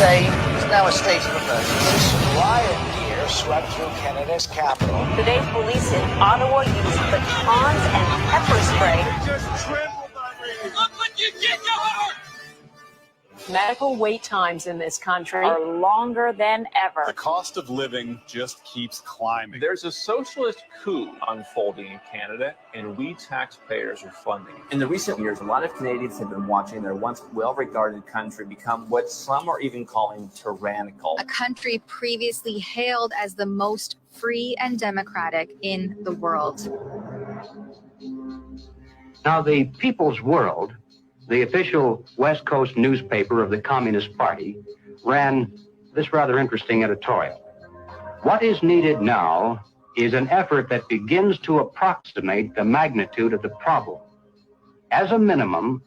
say is now a state of emergency. This riot gear swept through Canada's capital. Today's police in Ottawa used batons and pepper spray. Just trampled on me. Look what you did to her! Medical wait times in this country are longer than ever. The cost of living just keeps climbing. There's a socialist coup unfolding in Canada, and we taxpayers are funding it. In the recent years, a lot of Canadians have been watching their once well-regarded country become what some are even calling tyrannical. A country previously hailed as the most free and democratic in the world. Now, the People's World, the official West Coast newspaper of the Communist Party, ran this rather interesting editorial. What is needed now is an effort that begins to approximate the magnitude of the problem. As a minimum,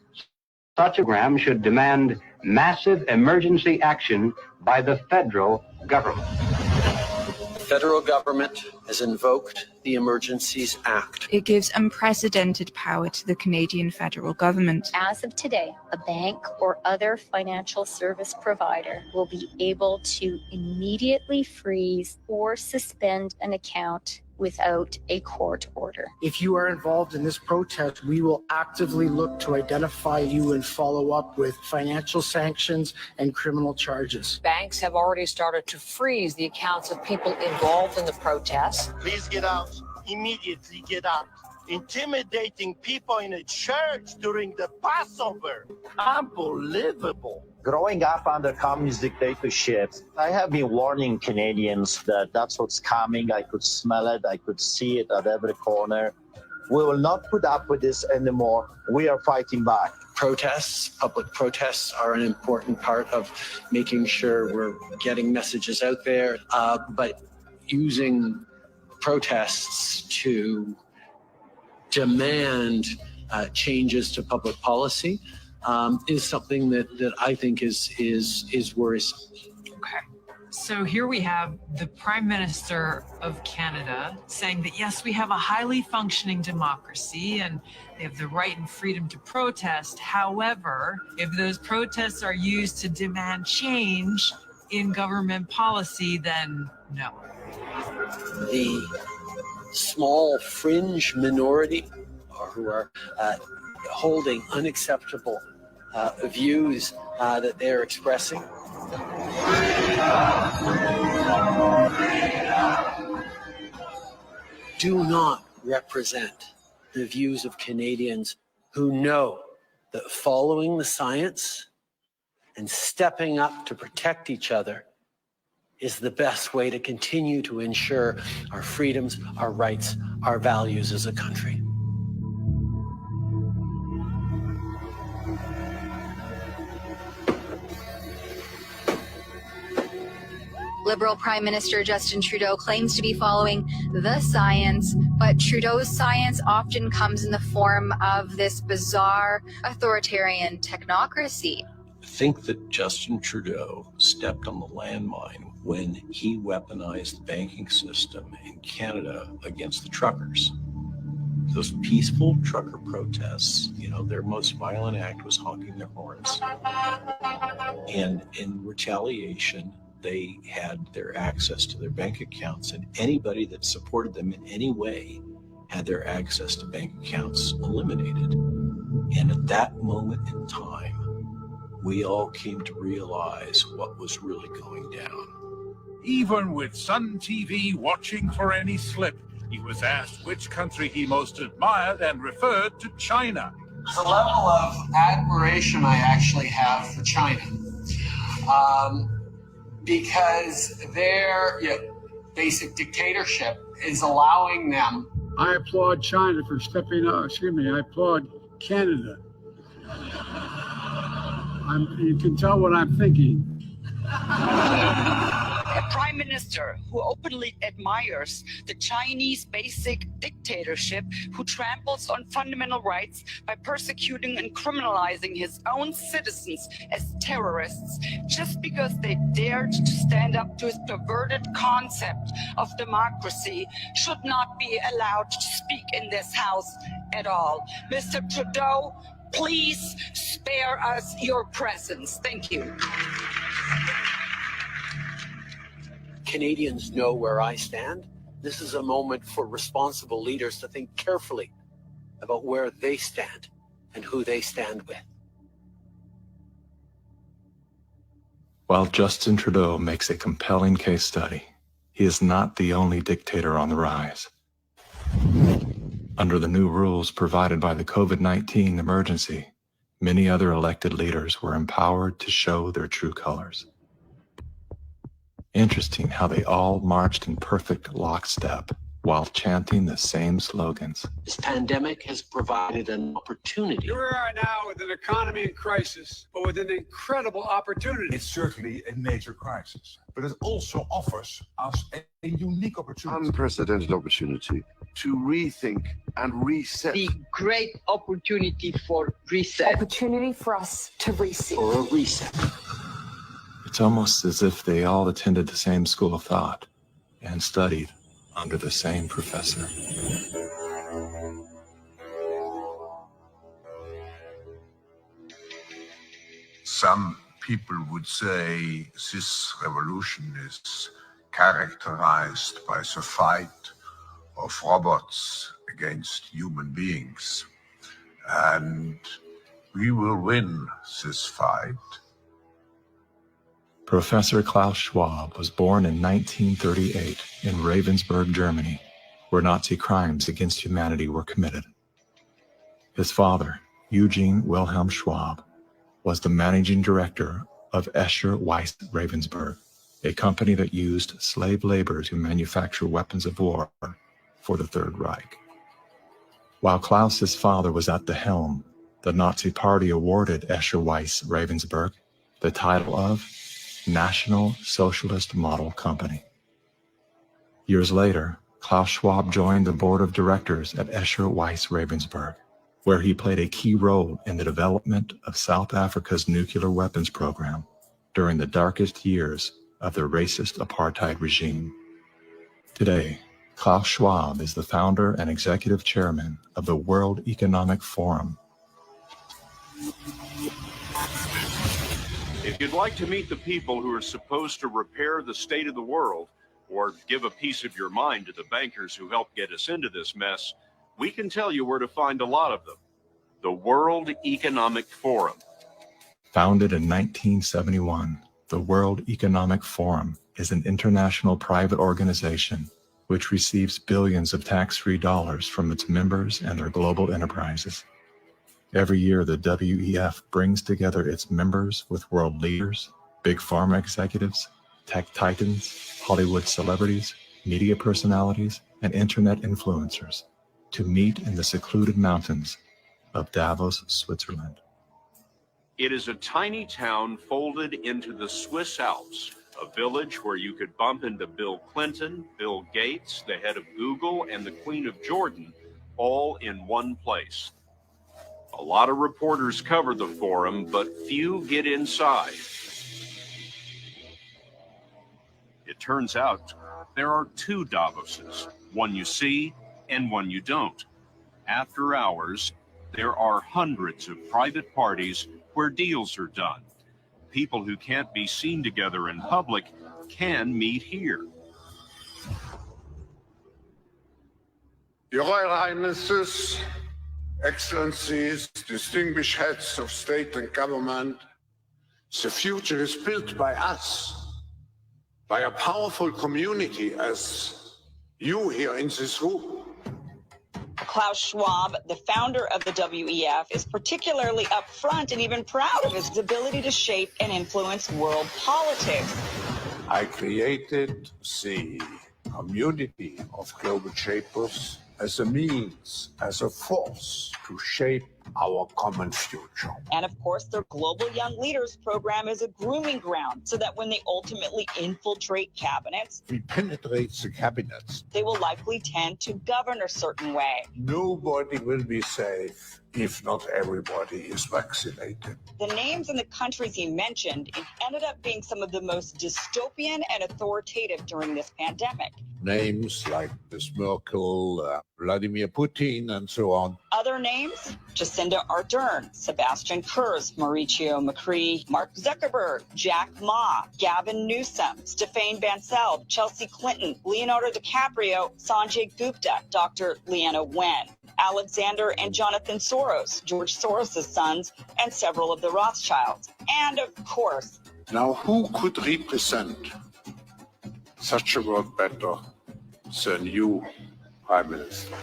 such a program should demand massive emergency action by the federal government. The federal government has invoked the Emergencies Act. It gives unprecedented power to the Canadian federal government. As of today, a bank or other financial service provider will be able to immediately freeze or suspend an account without a court order. If you are involved in this protest, we will actively look to identify you and follow up with financial sanctions and criminal charges. Banks have already started to freeze the accounts of people involved in the protests. Please get out. Immediately get out. Intimidating people in a church during the Passover. Unbelievable. Growing up under communist dictatorships, I have been warning Canadians that that's what's coming. I could smell it. I could see it at every corner. We will not put up with this anymore. We are fighting back. Protests, public protests are an important part of making sure we're getting messages out there, but using protests to demand changes to public policy is something that I think is worrisome. Okay. So here we have the Prime Minister of Canada saying that, yes, we have a highly functioning democracy and they have the right and freedom to protest. However, if those protests are used to demand change in government policy, then no. The small fringe minority who are holding unacceptable views that they're expressing. Do not represent the views of Canadians who know that following the science and stepping up to protect each other is the best way to continue to ensure our freedoms, our rights, our values as a country. Liberal Prime Minister Justin Trudeau claims to be following the science, but Trudeau's science often comes in the form of this bizarre authoritarian technocracy. I think that Justin Trudeau stepped on the landmine when he weaponized the banking system in Canada against the truckers. Those peaceful trucker protests, their most violent act was honking their horns. And in retaliation, they had their access to their bank accounts, and anybody that supported them in any way had their access to bank accounts eliminated. And at that moment in time, we all came to realize what was really going down. Even with Sun TV watching for any slip, he was asked which country he most admired and referred to China. The level of admiration I actually have for China, because their basic dictatorship is allowing them. I applaud China for stepping up. I applaud Canada. You can tell what I'm thinking. A prime minister who openly admires the Chinese basic dictatorship, who tramples on fundamental rights by persecuting and criminalizing his own citizens as terrorists just because they dared to stand up to his perverted concept of democracy, should not be allowed to speak in this house at all. Mr. Trudeau, please spare us your presence. Thank you. Canadians know where I stand. This is a moment for responsible leaders to think carefully about where they stand and who they stand with. While Justin Trudeau makes a compelling case study, he is not the only dictator on the rise. Under the new rules provided by the COVID-19 emergency, many other elected leaders were empowered to show their true colors. Interesting how they all marched in perfect lockstep while chanting the same slogans. This pandemic has provided an opportunity. Here we are now with an economy in crisis, but with an incredible opportunity. It's certainly a major crisis, but it also offers us a unique opportunity. Unprecedented opportunity to rethink and reset. The great opportunity for reset. Opportunity for us to reset. Or a reset. It's almost as if they all attended the same school of thought and studied under the same professor. Some people would say this revolution is characterized by the fight of robots against human beings. And we will win this fight. Professor Klaus Schwab was born in 1938 in Ravensburg, Germany, where Nazi crimes against humanity were committed. His father, Eugene Wilhelm Schwab, was the managing director of Escher Weiss Ravensburg, a company that used slave labor to manufacture weapons of war for the Third Reich. While Klaus's father was at the helm, the Nazi Party awarded Escher Weiss Ravensburg the title of National Socialist Model Company. Years later, Klaus Schwab joined the board of directors at Escher Weiss Ravensburg, where he played a key role in the development of South Africa's nuclear weapons program during the darkest years of the racist apartheid regime. Today, Klaus Schwab is the founder and executive chairman of the World Economic Forum. If you'd like to meet the people who are supposed to repair the state of the world, or give a piece of your mind to the bankers who helped get us into this mess, we can tell you where to find a lot of them. The World Economic Forum. Founded in 1971, the World Economic Forum is an international private organization which receives billions of tax-free dollars from its members and their global enterprises. Every year, the WEF brings together its members with world leaders, big pharma executives, tech titans, Hollywood celebrities, media personalities, and internet influencers to meet in the secluded mountains of Davos, Switzerland. It is a tiny town folded into the Swiss Alps, a village where you could bump into Bill Clinton, Bill Gates, the head of Google, and the Queen of Jordan, all in one place. A lot of reporters cover the forum, but few get inside. It turns out there are two Davoses, one you see and one you don't. After hours, there are hundreds of private parties where deals are done. People who can't be seen together in public can meet here. Your Royal Highnesses, Excellencies, distinguished heads of state and government, the future is built by us, by a powerful community as you here in this room. Klaus Schwab, the founder of the WEF, is particularly upfront and even proud of his ability to shape and influence world politics. I created the community of global shapers as a means, as a force to shape our common future. And of course, their Global Young Leaders program is a grooming ground so that when they ultimately infiltrate cabinets, We penetrate the cabinets. they will likely tend to govern a certain way. Nobody will be safe if not everybody is vaccinated. The names and the countries he mentioned ended up being some of the most dystopian and authoritative during this pandemic. Names like Ms. Merkel, Vladimir Putin, and so on. Other names? Jacinda Ardern, Sebastian Kurz, Mauricio Macri, Mark Zuckerberg, Jack Ma, Gavin Newsom, Stéphane Bancel, Chelsea Clinton, Leonardo DiCaprio, Sanjay Gupta, Dr. Leanna Wen, Alexander and Jonathan Soros, George Soros' sons, and several of the Rothschilds. And of course, Now, who could represent such a world better than you, Prime Minister?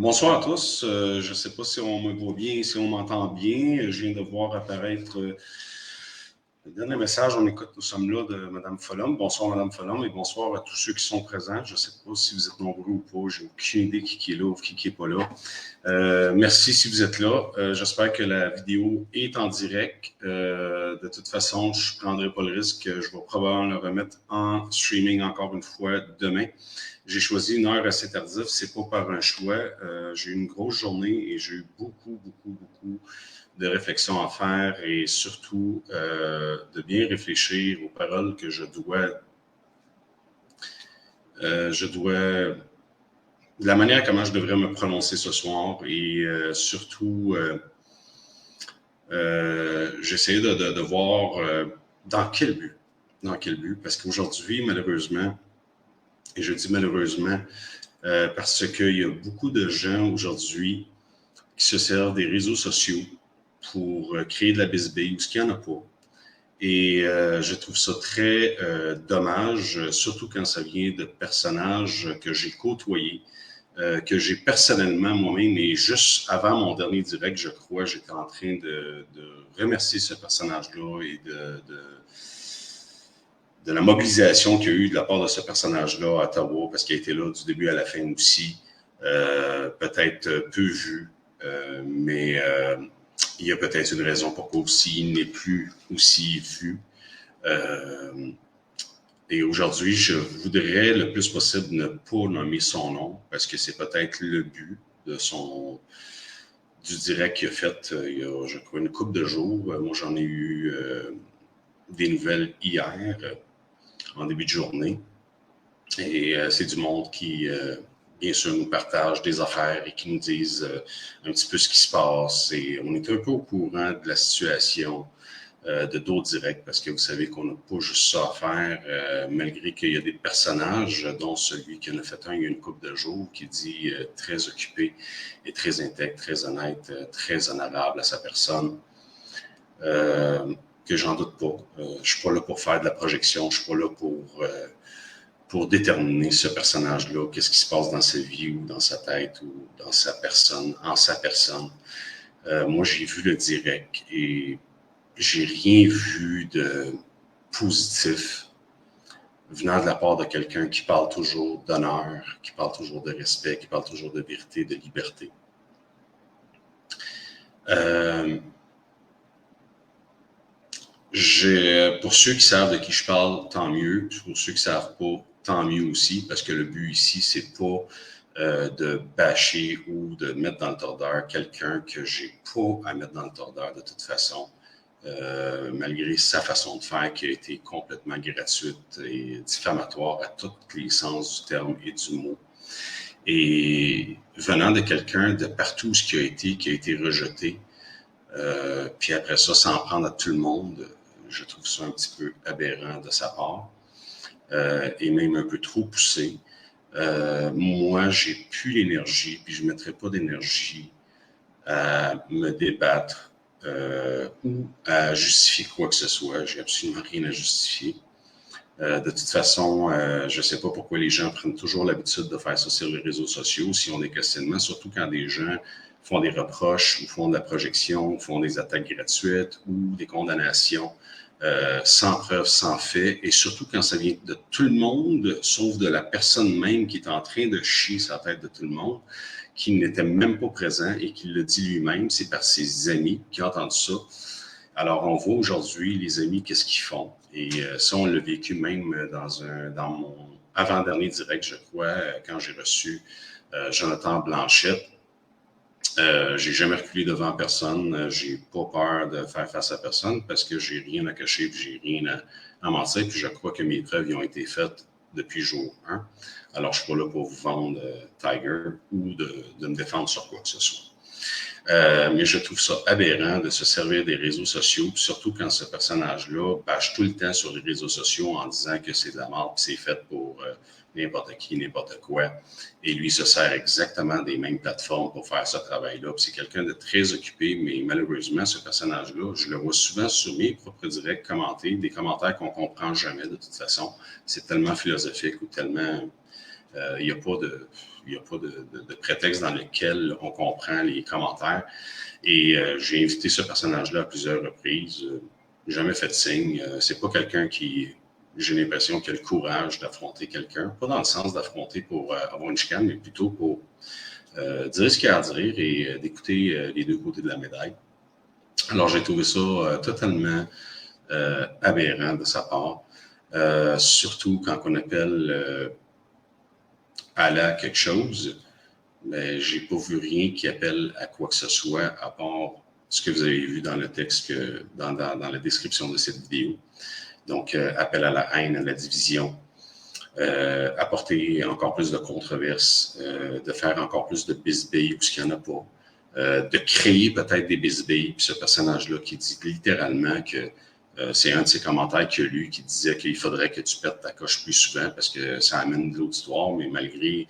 Bonsoir à tous. Je ne sais pas si on me voit bien, si on m'entend bien. Je viens de voir apparaître le dernier message. On écoute, nous sommes là, de Mme Follum. Bonsoir, Mme Follum, et bonsoir à tous ceux qui sont présents. Je ne sais pas si vous êtes nombreux ou pas. Je n'ai aucune idée qui est là ou qui n'est pas là. Merci si vous êtes là. J'espère que la vidéo est en direct. De toute façon, je ne prendrai pas le risque. Je vais probablement le remettre en streaming encore une fois demain. J'ai choisi une heure assez tardive, c'est pas par un choix. J'ai eu une grosse journée et j'ai eu beaucoup de réflexions à faire et surtout de bien réfléchir aux paroles que je dois, de la manière comment je devrais me prononcer ce soir et surtout j'essayais de voir dans quel but, parce qu'aujourd'hui, malheureusement, et je dis malheureusement parce qu'il y a beaucoup de gens aujourd'hui qui se servent des réseaux sociaux pour créer de la bisbille ou ce qu'il n'y en a pas. Et je trouve ça très dommage, surtout quand ça vient de personnages que j'ai côtoyés, que j'ai personnellement moi-même, et juste avant mon dernier direct, je crois, j'étais en train de remercier ce personnage-là et de la mobilisation qu'il y a eu de la part de ce personnage-là à Ottawa, parce qu'il a été là du début à la fin aussi, peut-être peu vu, mais il y a peut-être une raison pourquoi aussi il n'est plus aussi vu. Et aujourd'hui, je voudrais le plus possible ne pas nommer son nom, parce que c'est peut-être le but du direct qu'il a fait il y a, je crois, une couple de jours. Moi, j'en ai eu des nouvelles hier, en début de journée. Et c'est du monde qui, bien sûr, nous partage des affaires et qui nous disent un petit peu ce qui se passe. Et on est un peu au courant de la situation de d'autres directs, parce que vous savez qu'on n'a pas juste ça à faire, malgré qu'il y a des personnages, dont celui qui en a fait un il y a une couple de jours, qui dit très occupé et très intègre, très honnête, très honorable à sa personne. Que j'en doute pas. Je ne suis pas là pour faire de la projection, je ne suis pas là pour déterminer ce personnage-là, qu'est-ce qui se passe dans sa vie ou dans sa tête ou dans sa personne, en sa personne. Moi, j'ai vu le direct et j'ai rien vu de positif venant de la part de quelqu'un qui parle toujours d'honneur, qui parle toujours de respect, qui parle toujours de vérité, de liberté. Pour ceux qui savent de qui je parle, tant mieux. Pour ceux qui ne savent pas, tant mieux aussi, parce que le but ici, c'est pas de bâcher ou de mettre dans le tordeur quelqu'un que j'ai pas à mettre dans le tordeur de toute façon, malgré sa façon de faire qui a été complètement gratuite et diffamatoire à tous les sens du terme et du mot. Et venant de quelqu'un de partout ce qui a été rejeté, puis après ça, s'en prendre à tout le monde, je trouve ça un petit peu aberrant de sa part, et même un peu trop poussé. Moi, j'ai plus l'énergie, puis je ne mettrai pas d'énergie à me débattre ou à justifier quoi que ce soit. J'ai absolument rien à justifier. De toute façon, je ne sais pas pourquoi les gens prennent toujours l'habitude de faire ça sur les réseaux sociaux, si on a des questionnements, surtout quand des gens font des reproches, ou font de la projection, ou font des attaques gratuites, ou des condamnations sans preuve, sans fait, et surtout quand ça vient de tout le monde, sauf de la personne même qui est en train de chier sa tête de tout le monde, qui n'était même pas présent et qui le dit lui-même, c'est par ses amis qui entendent ça. Alors, on voit aujourd'hui les amis, qu'est-ce qu'ils font. Et ça, on l'a vécu même avant-dernier direct, je crois, quand j'ai reçu Jonathan Blanchette. J'ai jamais reculé devant personne. J'ai pas peur de faire face à personne parce que j'ai rien à cacher et j'ai rien à mentir. Puis je crois que mes preuves y ont été faites depuis jour 1. Alors, je suis pas là pour vous vendre Tiger ou de me défendre sur quoi que ce soit. Mais je trouve ça aberrant de se servir des réseaux sociaux, surtout quand ce personnage-là bâche tout le temps sur les réseaux sociaux en disant que c'est de la merde, que c'est fait pour n'importe qui, n'importe quoi. Et lui se sert exactement des mêmes plateformes pour faire ce travail-là. Puis c'est quelqu'un de très occupé, mais malheureusement, ce personnage-là, je le vois souvent sur mes propres directs commenter, des commentaires qu'on comprend jamais de toute façon. C'est tellement philosophique ou tellement... Il n'y a pas de prétexte dans lequel on comprend les commentaires. Et j'ai invité ce personnage-là à plusieurs reprises. Jamais fait de signe. C'est pas quelqu'un qui, j'ai l'impression, qui a le courage d'affronter quelqu'un. Pas dans le sens d'affronter pour avoir une chicane, mais plutôt pour dire ce qu'il y a à dire et d'écouter les deux côtés de la médaille. Alors, j'ai trouvé ça totalement aberrant de sa part. Surtout quand on appelle... Allah quelque chose, mais j'ai pas vu rien qui appelle à quoi que ce soit, à part ce que vous avez vu dans le texte, dans la description de cette vidéo. Donc, appel à la haine, à la division, apporter encore plus de controverses, de faire encore plus de bisbilles où il n'y en a pas, de créer peut-être des bisbilles. Puis ce personnage-là qui dit littéralement que c'est un de ses commentaires qu'il a lu qui disait qu'il faudrait que tu perdes ta coche plus souvent parce que ça amène de l'auditoire, mais malgré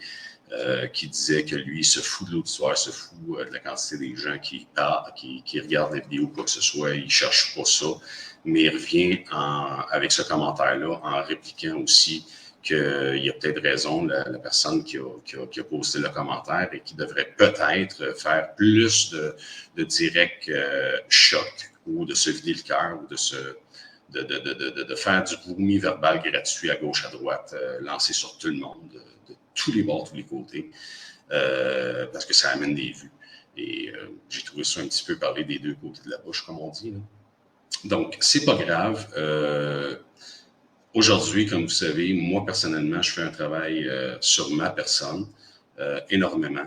qu'il disait que lui, il se fout de l'auditoire, se fout de la quantité des gens qui parlent, qui regardent les vidéos ou quoi que ce soit, il ne cherche pas ça, mais il revient avec ce commentaire-là en répliquant aussi qu'il y a peut-être raison, la personne qui a posté le commentaire et qui devrait peut-être faire plus de direct choc ou de se vider le cœur, ou de faire du vomi verbal gratuit à gauche, à droite, lancé sur tout le monde, de tous les bords, tous les côtés, parce que ça amène des vues. Et j'ai trouvé ça un petit peu parler des deux côtés de la bouche, comme on dit. Là. Donc, c'est pas grave. Aujourd'hui, comme vous savez, moi, personnellement, je fais un travail sur ma personne, énormément.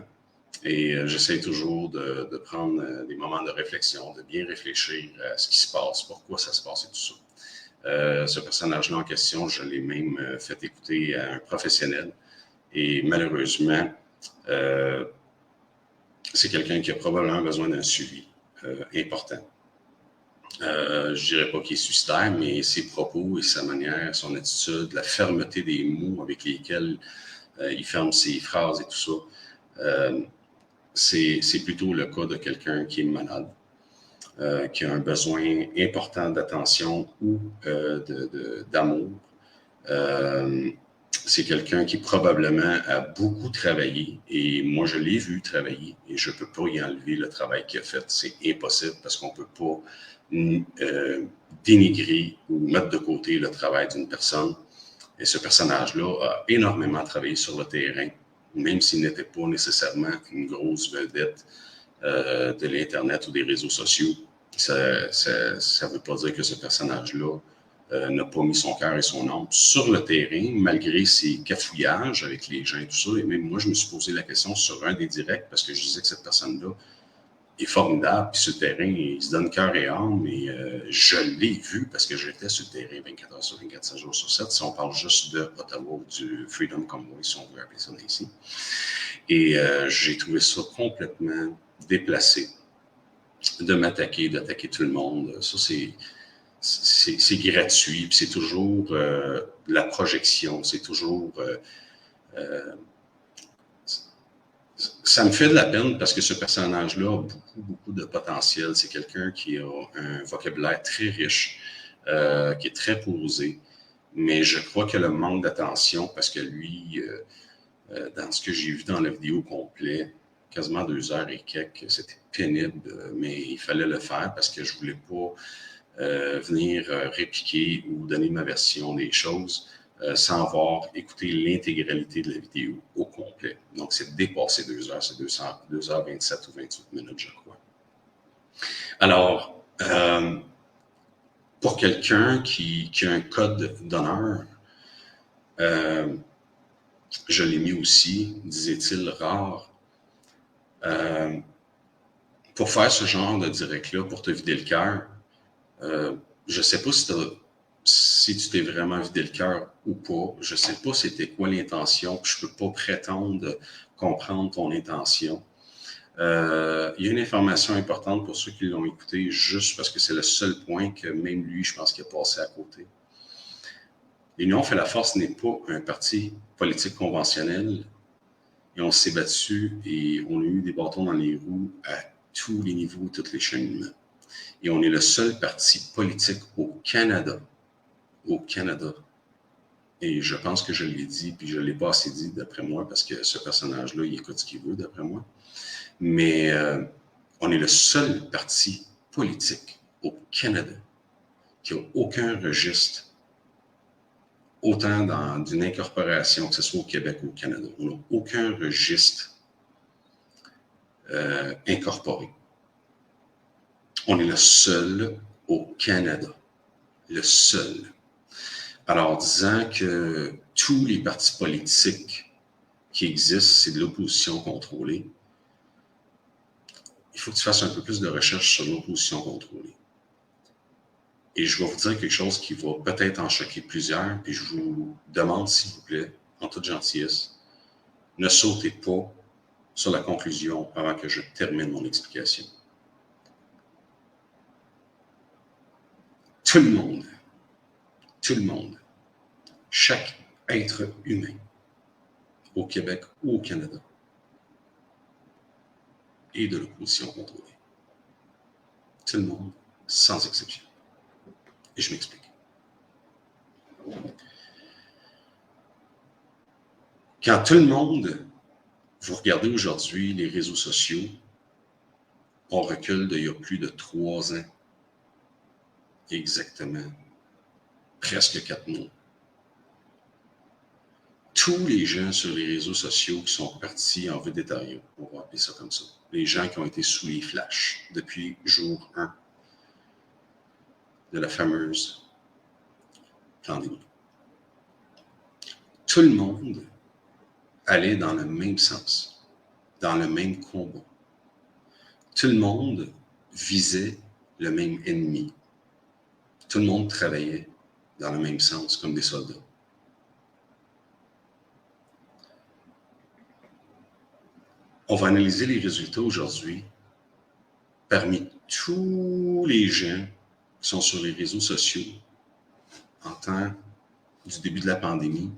Et j'essaie toujours de prendre des moments de réflexion, de bien réfléchir à ce qui se passe, pourquoi ça se passe et tout ça. Ce personnage-là en question, je l'ai même fait écouter à un professionnel. Et malheureusement, c'est quelqu'un qui a probablement besoin d'un suivi important. Je ne dirais pas qu'il est suicidaire, mais ses propos et sa manière, son attitude, la fermeté des mots avec lesquels il ferme ses phrases et tout ça, c'est plutôt le cas de quelqu'un qui est malade, qui a un besoin important d'attention ou d'amour. C'est quelqu'un qui probablement a beaucoup travaillé et moi je l'ai vu travailler et je ne peux pas y enlever le travail qu'il a fait. C'est impossible parce qu'on ne peut pas dénigrer ou mettre de côté le travail d'une personne. Et ce personnage-là a énormément travaillé sur le terrain, même s'il n'était pas nécessairement une grosse vedette de l'Internet ou des réseaux sociaux. Ça ne veut pas dire que ce personnage-là n'a pas mis son cœur et son âme sur le terrain, malgré ses cafouillages avec les gens et tout ça. Et même moi, je me suis posé la question sur un des directs, parce que je disais que cette personne-là est formidable, puis sur le terrain, il se donne cœur et âme, et je l'ai vu, parce que j'étais sur le terrain 24 heures sur 24, 7 jours sur 7, si on parle juste de Ottawa ou du Freedom Convoy, si on veut appeler ça ici. Et j'ai trouvé ça complètement déplacé de m'attaquer, d'attaquer tout le monde. Ça, c'est gratuit, puis c'est toujours la projection, c'est toujours... ça me fait de la peine parce que ce personnage-là a beaucoup de potentiel. C'est quelqu'un qui a un vocabulaire très riche, qui est très posé, mais je crois que le manque d'attention, parce que lui, dans ce que j'ai vu dans la vidéo complète, quasiment 2 heures et quelques, c'était pénible, mais il fallait le faire parce que je ne voulais pas venir répliquer ou donner ma version des choses sans avoir écouté l'intégralité de la vidéo au complet. Donc, c'est dépassé 2 heures, c'est 2h27 ou 28 minutes, je crois. Alors, pour quelqu'un qui a un code d'honneur, je l'ai mis aussi, disait-il, rare. Pour faire ce genre de direct-là, pour te vider le cœur, je ne sais pas si tu t'es vraiment vidé le cœur ou pas. Je ne sais pas c'était quoi l'intention, puis je ne peux pas prétendre comprendre ton intention. Il y a une information importante pour ceux qui l'ont écouté, juste parce que c'est le seul point que même lui, je pense qu'il a passé à côté. L'Union fait la force n'est pas un parti politique conventionnel, et on s'est battu et on a eu des bâtons dans les roues à tous les niveaux, toutes les chaînes. Et on est le seul parti politique au Canada, et je pense que je l'ai dit, puis je ne l'ai pas assez dit d'après moi, parce que ce personnage-là, il écoute ce qu'il veut d'après moi, mais on est le seul parti politique au Canada qui n'a aucun registre, autant d'une incorporation, que ce soit au Québec ou au Canada. On n'a aucun registre incorporé. On est le seul au Canada. Le seul. Alors, disant que tous les partis politiques qui existent, c'est de l'opposition contrôlée, il faut que tu fasses un peu plus de recherche sur l'opposition contrôlée. Et je vais vous dire quelque chose qui va peut-être en choquer plusieurs, puis je vous demande, s'il vous plaît, en toute gentillesse, ne sautez pas sur la conclusion avant que je termine mon explication. Tout le monde, chaque être humain, au Québec ou au Canada, est de l'opposition contrôlée. Tout le monde, sans exception. Et je m'explique. Quand tout le monde, vous regardez aujourd'hui les réseaux sociaux, on recule d'il y a plus de 3 ans. Exactement. Presque 4 mois. Tous les gens sur les réseaux sociaux qui sont partis en végétarien, on va appeler ça comme ça, les gens qui ont été sous les flashs depuis jour 1 de la fameuse pandémie. Tout le monde allait dans le même sens, dans le même combat. Tout le monde visait le même ennemi. Tout le monde travaillait dans le même sens, comme des soldats. On va analyser les résultats aujourd'hui. Parmi tous les gens qui sont sur les réseaux sociaux, en temps du début de la pandémie,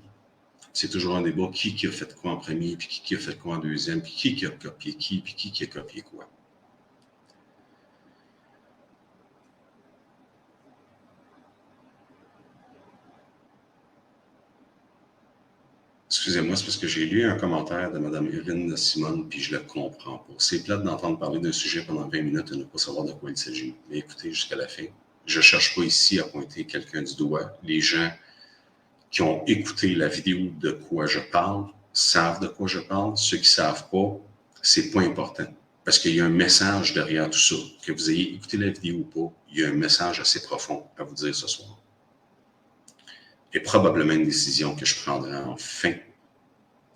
c'est toujours un débat qui a fait quoi en premier, puis qui a fait quoi en deuxième, puis qui a copié qui, puis qui a copié quoi. Excusez-moi, c'est parce que j'ai lu un commentaire de Mme Irine Simone, puis je ne le comprends pas. C'est plate d'entendre parler d'un sujet pendant 20 minutes et ne pas savoir de quoi il s'agit. Mais écoutez jusqu'à la fin. Je ne cherche pas ici à pointer quelqu'un du doigt. Les gens qui ont écouté la vidéo de quoi je parle savent de quoi je parle. Ceux qui ne savent pas, c'est pas important. Parce qu'il y a un message derrière tout ça. Que vous ayez écouté la vidéo ou pas, il y a un message assez profond à vous dire ce soir. Et probablement une décision que je prendrai en fin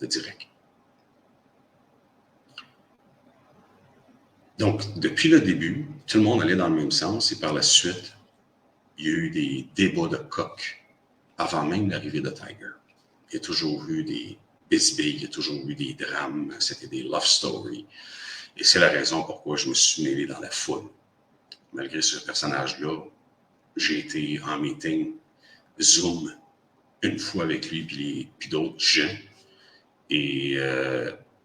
de direct. Donc, depuis le début, tout le monde allait dans le même sens et par la suite, il y a eu des débats de coq avant même l'arrivée de Tiger. Il y a toujours eu des bisbilles, il y a toujours eu des drames, c'était des love stories. Et c'est la raison pourquoi je me suis mêlé dans la foule. Malgré ce personnage-là, j'ai été en meeting Zoom une fois avec lui puis d'autres gens. Et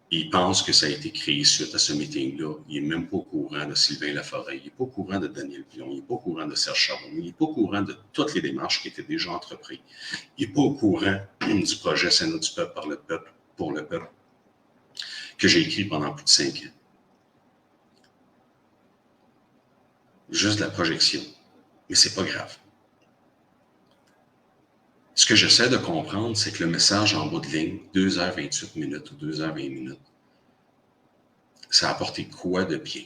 il pense que ça a été créé suite à ce meeting-là. Il n'est même pas au courant de Sylvain Laforêt, il n'est pas au courant de Daniel Pilon, il n'est pas au courant de Serge Charbonneau, il n'est pas au courant de toutes les démarches qui étaient déjà entreprises. Il n'est pas au courant du projet Sénat du peuple par le peuple, pour le peuple, que j'ai écrit pendant plus de 5 ans. Juste de la projection. Mais c'est pas grave. Ce que j'essaie de comprendre, c'est que le message en bout de ligne, 2h28 minutes ou 2h20 minutes, ça a apporté quoi de bien?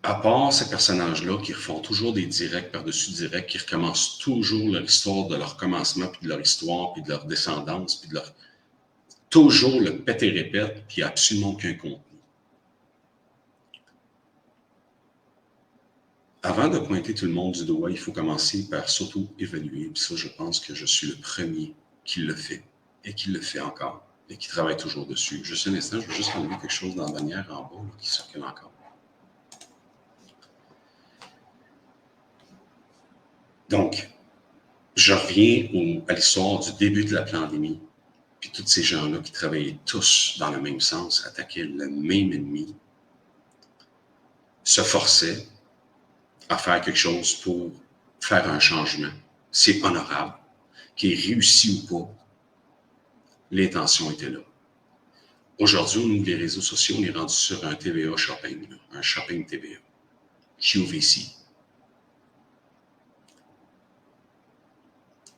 À part ces personnages-là qui refont toujours des directs par-dessus directs, qui recommencent toujours leur histoire de leur commencement, puis de leur histoire, puis de leur descendance, puis de leur... Toujours le pète et répète, puis il n'y a absolument aucun contenu. Avant de pointer tout le monde du doigt, il faut commencer par s'auto-évaluer. Puis ça, je pense que je suis le premier qui le fait, et qui le fait encore, et qui travaille toujours dessus. Juste un instant, je vais juste enlever quelque chose dans la bannière en bas, là, qui circule encore. Donc, je reviens à l'histoire du début de la pandémie, puis tous ces gens-là qui travaillaient tous dans le même sens, attaquaient le même ennemi, se forçaient à faire quelque chose pour faire un changement. C'est honorable, qu'il ait réussi ou pas, l'intention était là. Aujourd'hui, on ouvre les réseaux sociaux, on est rendu sur un TVA shopping, là, un shopping TVA, QVC.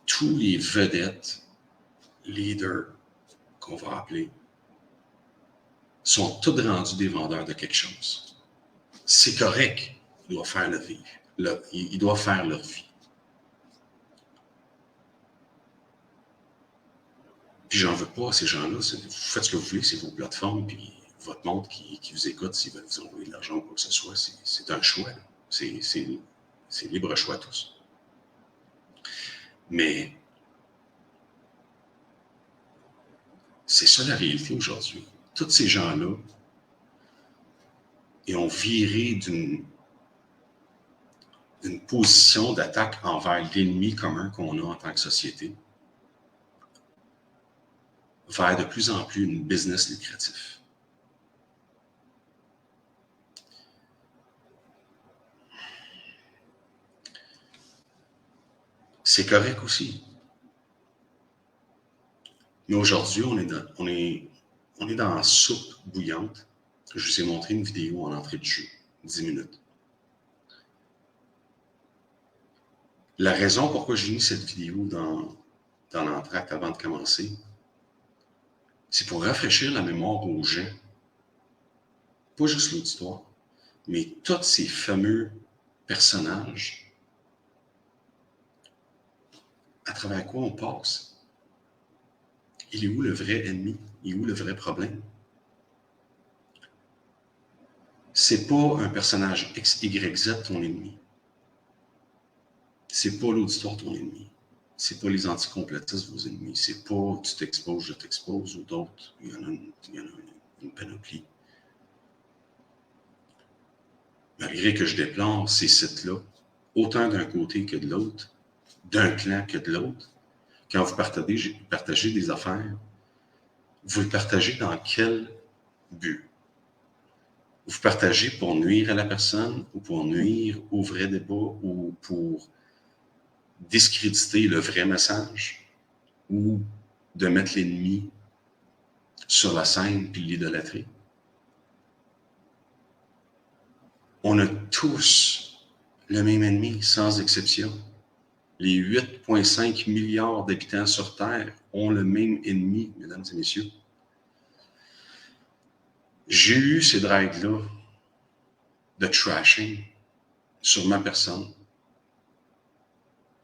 Tous les vedettes, leaders, qu'on va appeler, sont tous rendus des vendeurs de quelque chose. C'est correct, ils doivent faire leur vie. Ils doivent faire leur vie. Puis j'en veux pas à ces gens-là. Vous faites ce que vous voulez, c'est vos plateformes, puis votre monde qui vous écoute, s'ils veulent vous envoyer de l'argent ou quoi que ce soit, c'est un choix. C'est libre choix tous. Mais c'est ça la réalité aujourd'hui. Tous ces gens-là, ils ont viré d'une position d'attaque envers l'ennemi commun qu'on a en tant que société vers de plus en plus une business lucratif. C'est correct aussi. Mais aujourd'hui, on est dans la soupe bouillante. Je vous ai montré une vidéo en entrée de jeu, 10 minutes. La raison pourquoi j'ai mis cette vidéo dans l'entracte avant de commencer, c'est pour rafraîchir la mémoire aux gens. Pas juste l'auditoire, mais tous ces fameux personnages à travers quoi on passe. Il est où le vrai ennemi? Il est où le vrai problème? C'est pas un personnage X, Y, Z ton ennemi. C'est pas l'auditoire ton ennemi. C'est pas les anticomplotistes vos ennemis. C'est pas tu t'exposes, je t'expose ou d'autres. Il y en a une panoplie. Malgré que je déplore ces sites-là, autant d'un côté que de l'autre, d'un clan que de l'autre, quand vous partagez des affaires, vous le partagez dans quel but? Vous partagez pour nuire à la personne ou pour nuire au vrai débat ou pour discréditer le vrai message ou de mettre l'ennemi sur la scène puis l'idolâtrer. On a tous le même ennemi, sans exception. Les 8,5 milliards d'habitants sur Terre ont le même ennemi, mesdames et messieurs. J'ai eu ces dragues-là de trashing sur ma personne.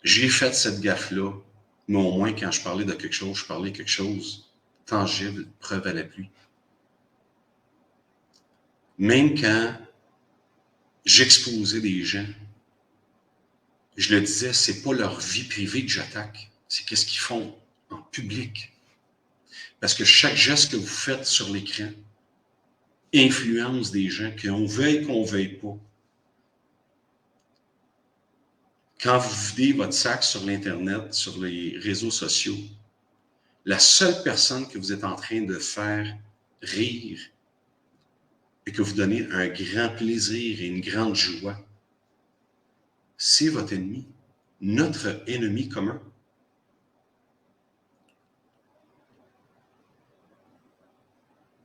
J'ai fait cette gaffe-là, mais au moins quand je parlais de quelque chose, je parlais de quelque chose tangible, preuve à l'appui. Même quand j'exposais des gens, je le disais, c'est pas leur vie privée que j'attaque, c'est qu'est-ce qu'ils font en public. Parce que chaque geste que vous faites sur l'écran influence des gens, qu'on veuille pas. Quand vous videz votre sac sur l'Internet, sur les réseaux sociaux, la seule personne que vous êtes en train de faire rire et que vous donnez un grand plaisir et une grande joie, c'est votre ennemi, notre ennemi commun.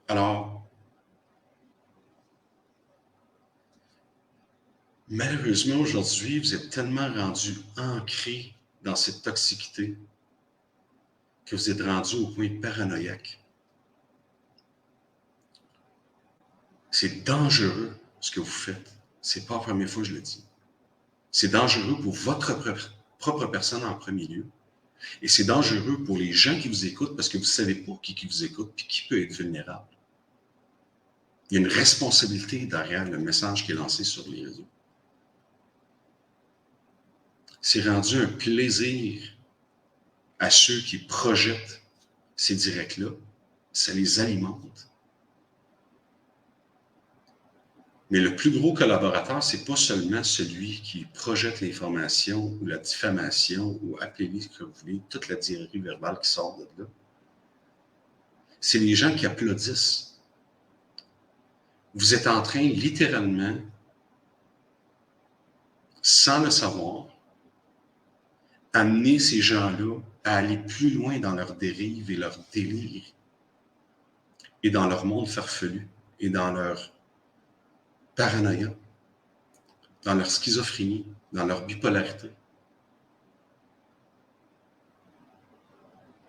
Alors, malheureusement, aujourd'hui, vous êtes tellement rendu ancré dans cette toxicité que vous êtes rendu au point paranoïaque. C'est dangereux ce que vous faites. C'est pas la première fois que je le dis. C'est dangereux pour votre propre personne en premier lieu. Et c'est dangereux pour les gens qui vous écoutent parce que vous ne savez pas qui vous écoute et qui peut être vulnérable. Il y a une responsabilité derrière le message qui est lancé sur les réseaux. C'est rendu un plaisir à ceux qui projettent ces directs-là. Ça les alimente. Mais le plus gros collaborateur, ce n'est pas seulement celui qui projette l'information ou la diffamation ou appelez-le ce que vous voulez, toute la diarrhée verbale qui sort de là. C'est les gens qui applaudissent. Vous êtes en train, littéralement, sans le savoir, amener ces gens-là à aller plus loin dans leur dérive et leur délire et dans leur monde farfelu et dans leur paranoïa, dans leur schizophrénie, dans leur bipolarité.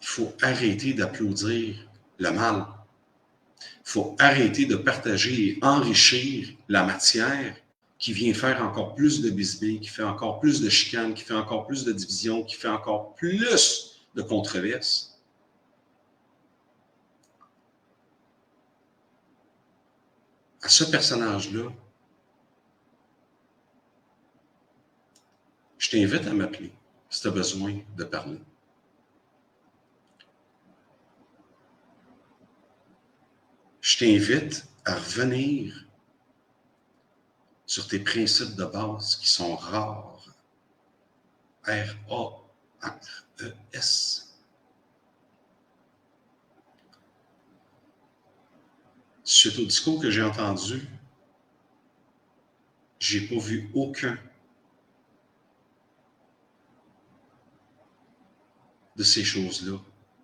Il faut arrêter d'applaudir le mal. Il faut arrêter de partager et enrichir la matière qui vient faire encore plus de bisbille, qui fait encore plus de chicanes, qui fait encore plus de divisions, qui fait encore plus de controverses. À ce personnage-là, je t'invite à m'appeler si tu as besoin de parler. Je t'invite à revenir sur tes principes de base qui sont rares. R-A-R-E-S. Suite au discours que j'ai entendu, je n'ai pas vu aucun de ces choses-là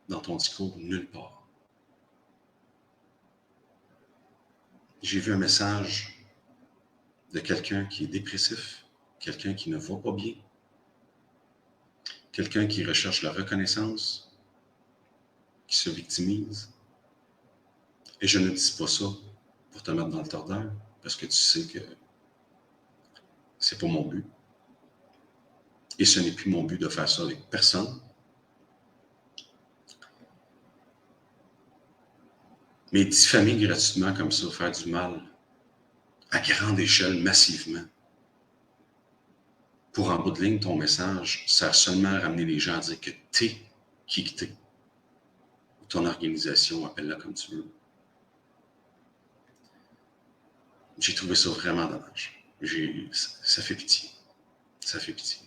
dans ton discours nulle part. J'ai vu un message de quelqu'un qui est dépressif, quelqu'un qui ne va pas bien, quelqu'un qui recherche la reconnaissance, qui se victimise. Et je ne dis pas ça pour te mettre dans le tordeur, parce que tu sais que c'est pas mon but. Et ce n'est plus mon but de faire ça avec personne. Mais diffamer gratuitement comme ça, faire du mal à grande échelle, massivement, pour en bout de ligne, ton message sert seulement à ramener les gens à dire que t'es qui que t'es. Ton organisation, appelle-la comme tu veux. J'ai trouvé ça vraiment dommage. Ça fait pitié. Ça fait pitié.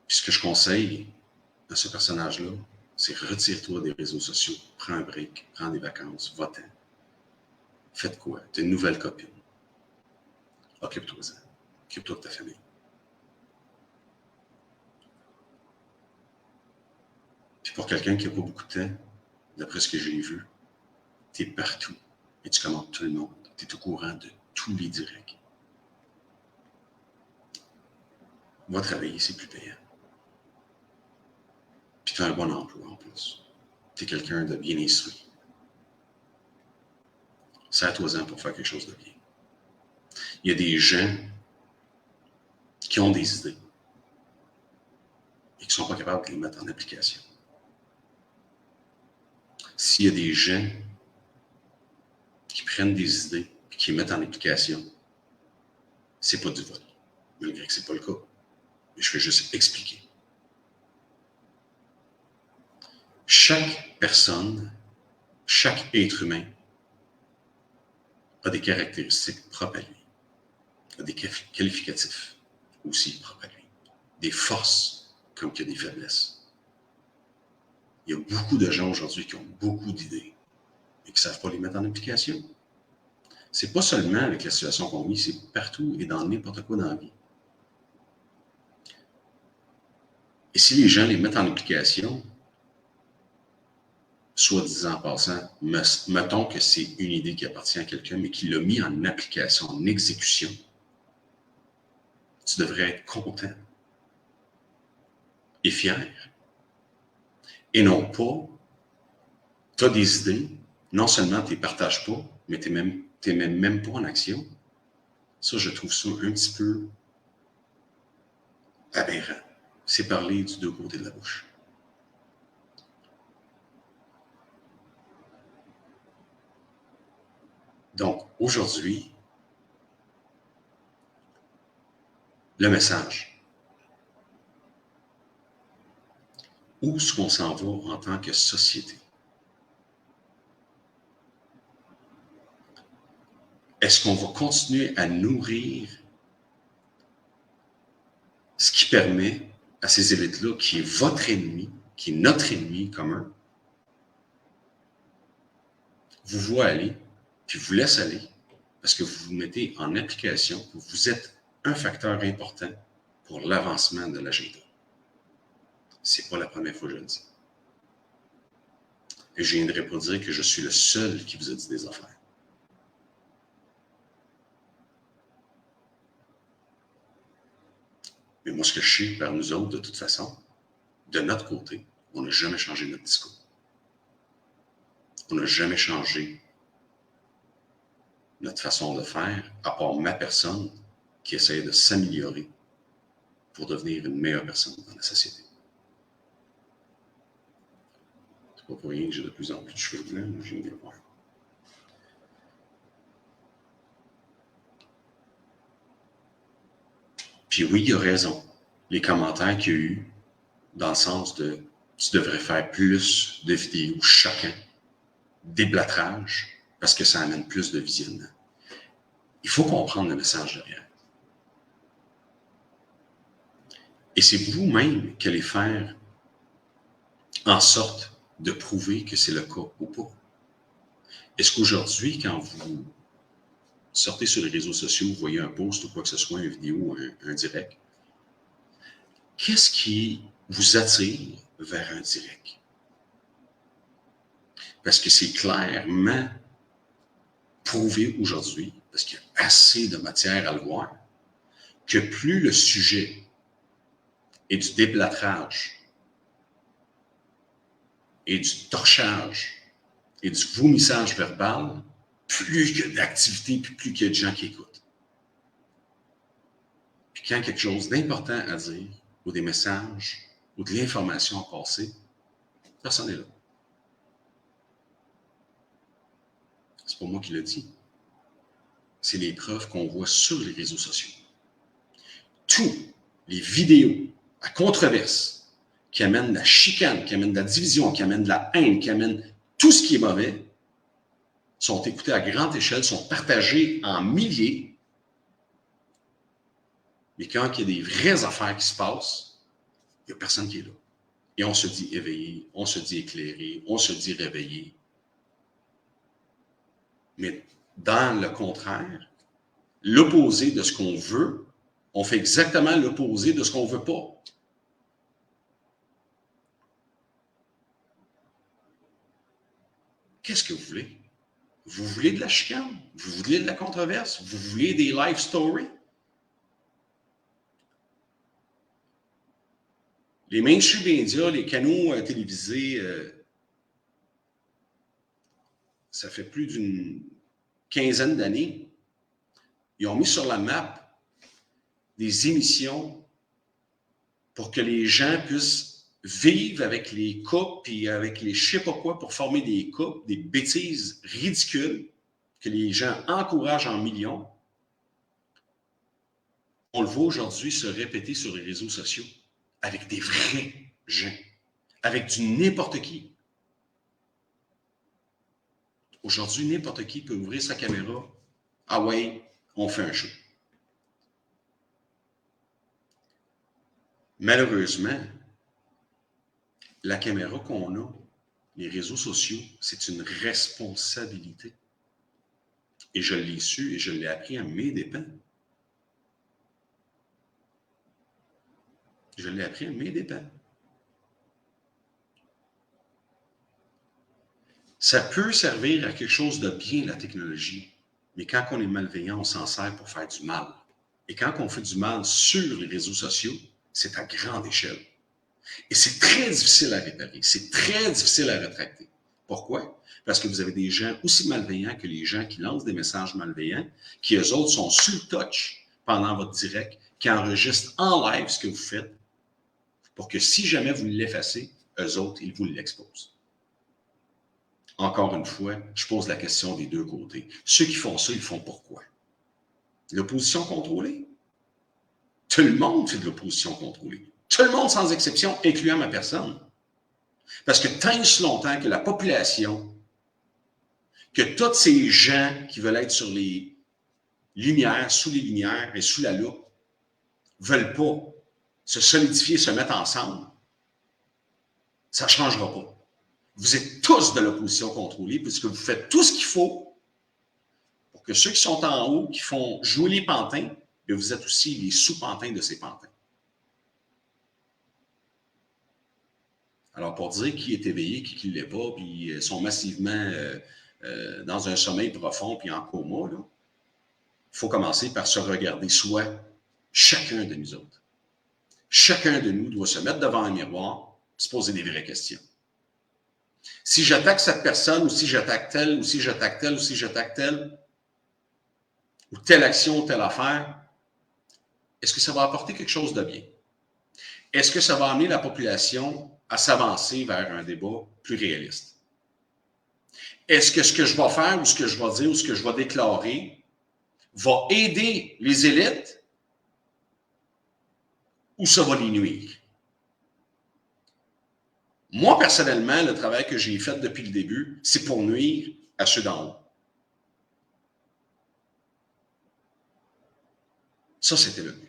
Puis ce que je conseille à ce personnage-là, c'est retire-toi des réseaux sociaux, prends un break, prends des vacances, va-t'en. Faites quoi? T'as une nouvelle copine. Occupe-toi-en. Occupe-toi de ta famille. Puis pour quelqu'un qui n'a pas beaucoup de temps, d'après ce que j'ai vu, t'es partout et tu commandes tout le monde. T'es au courant de tous les directs. Va travailler, c'est plus payant. Puis tu as un bon emploi en plus. Tu es quelqu'un de bien instruit. Serre-toi-en pour faire quelque chose de bien. Il y a des gens qui ont des idées et qui ne sont pas capables de les mettre en application. S'il y a des gens qui prennent des idées et qui les mettent en application, c'est pas du vol. Malgré que ce n'est pas le cas. Mais je vais juste expliquer. Chaque personne, chaque être humain a des caractéristiques propres à lui, a des qualificatifs aussi propres à lui, des forces comme qu'il y a des faiblesses. Il y a beaucoup de gens aujourd'hui qui ont beaucoup d'idées et qui ne savent pas les mettre en application. C'est pas seulement avec la situation qu'on vit, c'est partout et dans n'importe quoi dans la vie. Et si les gens les mettent en application, soit disant en passant, mettons que c'est une idée qui appartient à quelqu'un, mais qui l'a mis en application, en exécution, tu devrais être content et fier. Et non pas, tu as des idées, non seulement tu ne les partages pas, mais tu n'es même pas en action, Ça, je trouve ça un petit peu aberrant. C'est parler du deux côtés de la bouche. Donc, aujourd'hui, le message. Où est-ce qu'on s'en va en tant que société? Est-ce qu'on va continuer à nourrir ce qui permet à ces élites-là, qui est votre ennemi, qui est notre ennemi commun, vous voit aller, puis vous laisse aller, parce que vous vous mettez en application, vous êtes un facteur important pour l'avancement de l'agenda. C'est pas la première fois que je le dis. Et je ne viendrai pas dire que je suis le seul qui vous a dit des affaires. Mais moi, ce que je sais par nous autres, de toute façon, de notre côté, on n'a jamais changé notre discours. On n'a jamais changé notre façon de faire, à part ma personne qui essaie de s'améliorer pour devenir une meilleure personne dans la société. C'est pas pour rien que j'ai de plus en plus de cheveux blancs, je viens de le voir. Puis oui, il a raison. Les commentaires qu'il y a eu, dans le sens de « tu devrais faire plus de vidéos chacun, déblâtrage, parce que ça amène plus de visionnement. » Il faut comprendre le message derrière. Et c'est vous-même qui allez faire en sorte de prouver que c'est le cas ou pas. Est-ce qu'aujourd'hui, quand vous sortez sur les réseaux sociaux, vous voyez un post ou quoi que ce soit, une vidéo, un direct, qu'est-ce qui vous attire vers un direct? Parce que c'est clairement prouvé aujourd'hui, parce qu'il y a assez de matière à le voir, que plus le sujet est du déplâtrage, et du torchage, et du vomissage verbal, plus il y a d'activité, puis plus il y a de gens qui écoutent. Puis quand il y a quelque chose d'important à dire, ou des messages, ou de l'information à passer, personne n'est là. C'est pas moi qui le dis. C'est les preuves qu'on voit sur les réseaux sociaux. Tous les vidéos à controverse qui amènent la chicane, qui amènent la division, qui amènent la haine, qui amènent tout ce qui est mauvais, sont écoutés à grande échelle, sont partagés en milliers. Mais quand il y a des vraies affaires qui se passent, il n'y a personne qui est là. Et on se dit éveillé, on se dit éclairé, on se dit réveillé. Mais dans le contraire, l'opposé de ce qu'on veut, on fait exactement l'opposé de ce qu'on ne veut pas. Qu'est-ce que vous voulez? Vous voulez de la chicane? Vous voulez de la controverse? Vous voulez des life stories? Les mainstream médias, les canaux télévisés, ça fait plus d'une quinzaine d'années, ils ont mis sur la map des émissions pour que les gens puissent vivre avec les couples et avec les je sais pas quoi pour former des couples, des bêtises ridicules que les gens encouragent en millions. On le voit aujourd'hui se répéter sur les réseaux sociaux avec des vrais gens, avec du n'importe qui. Aujourd'hui, n'importe qui peut ouvrir sa caméra. Ah ouais, on fait un show. Malheureusement, la caméra qu'on a, les réseaux sociaux, c'est une responsabilité. Et je l'ai su et je l'ai appris à mes dépens. Je l'ai appris à mes dépens. Ça peut servir à quelque chose de bien, la technologie, mais quand on est malveillant, on s'en sert pour faire du mal. Et quand on fait du mal sur les réseaux sociaux, c'est à grande échelle. Et c'est très difficile à réparer, c'est très difficile à rétracter. Pourquoi? Parce que vous avez des gens aussi malveillants que les gens qui lancent des messages malveillants, qui eux autres sont sur le touch pendant votre direct, qui enregistrent en live ce que vous faites, pour que si jamais vous l'effacez, eux autres, ils vous l'exposent. Encore une fois, je pose la question des deux côtés. Ceux qui font ça, ils font pourquoi? L'opposition contrôlée? Tout le monde fait de l'opposition contrôlée. Tout le monde sans exception, incluant ma personne. Parce que tant et si longtemps que la population, que tous ces gens qui veulent être sur les lumières, sous les lumières et sous la loupe, veulent pas se solidifier, se mettre ensemble, ça ne changera pas. Vous êtes tous de l'opposition contrôlée puisque vous faites tout ce qu'il faut pour que ceux qui sont en haut, qui font jouer les pantins, mais vous êtes aussi les sous-pantins de ces pantins. Alors, pour dire qui est éveillé, qui ne l'est pas, puis sont massivement dans un sommeil profond, puis en coma, il faut commencer par se regarder soi, chacun de nous autres. Chacun de nous doit se mettre devant un miroir et se poser des vraies questions. Si j'attaque cette personne, ou si j'attaque telle, ou si j'attaque telle, ou si j'attaque telle, ou telle action, ou telle affaire, est-ce que ça va apporter quelque chose de bien? Est-ce que ça va amener la population à s'avancer vers un débat plus réaliste? Est-ce que ce que je vais faire, ou ce que je vais dire, ou ce que je vais déclarer, va aider les élites, ou ça va les nuire? Moi, personnellement, le travail que j'ai fait depuis le début, c'est pour nuire à ceux d'en haut. Ça, c'était le but.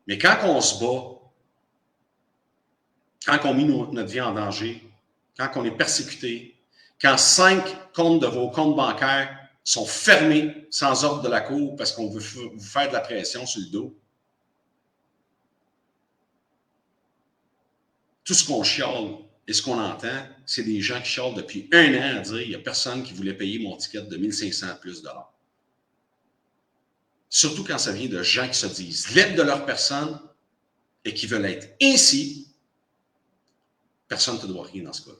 Mais quand on se bat, quand on met notre vie en danger, quand on est persécuté, quand 5 comptes de vos comptes bancaires sont fermés sans ordre de la cour parce qu'on veut vous faire de la pression sur le dos, tout ce qu'on chiale et ce qu'on entend, c'est des gens qui chialent depuis 1 an à dire qu'il n'y a personne qui voulait payer mon ticket de 1500 plus dollars. Surtout quand ça vient de gens qui se disent l'aide de leur personne et qui veulent être ainsi. Personne ne te doit rien dans ce cas-là.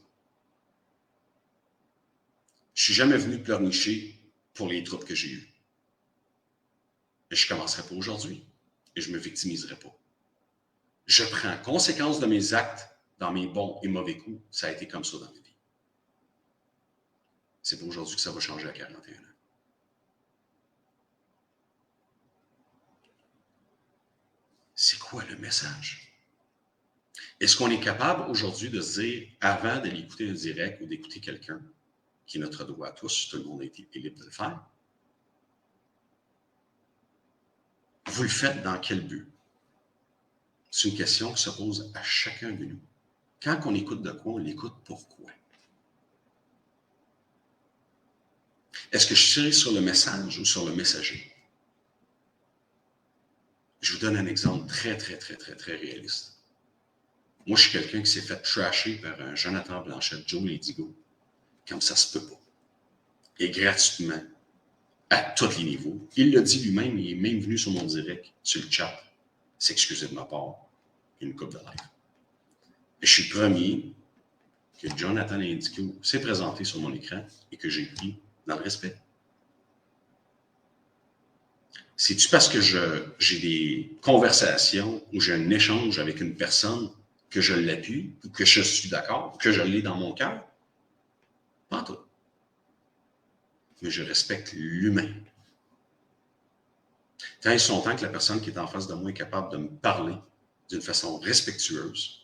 Je ne suis jamais venu pleurnicher pour les troubles que j'ai eues. Et je ne commencerai pas aujourd'hui. Et je ne me victimiserai pas. Je prends conséquence de mes actes dans mes bons et mauvais coups. Ça a été comme ça dans ma vie. C'est pas aujourd'hui que ça va changer à 41 ans. C'est quoi le message? Est-ce qu'on est capable aujourd'hui de se dire, avant d'aller écouter un direct ou d'écouter quelqu'un, qui est notre droit à tous, tout le monde est libre de le faire, vous le faites dans quel but? C'est une question qui se pose à chacun de nous. Quand on écoute de quoi, on l'écoute pourquoi? Est-ce que je tire sur le message ou sur le messager? Je vous donne un exemple très réaliste. Moi, je suis quelqu'un qui s'est fait trasher par un Jonathan Blanchette, Joe Ledigo, comme ça se peut pas. Et gratuitement, à tous les niveaux. Il l'a dit lui-même, il est même venu sur mon direct, sur le chat, s'excuser de ma part, une coupe de live. Et je suis le premier que Jonathan Ledigo s'est présenté sur mon écran et que j'ai pris dans le respect. C'est-tu parce que j'ai des conversations ou j'ai un échange avec une personne que je l'appuie ou que je suis d'accord, ou que je l'ai dans mon cœur? Pas tout. Mais je respecte l'humain. Tant et si longtemps que la personne qui est en face de moi est capable de me parler d'une façon respectueuse,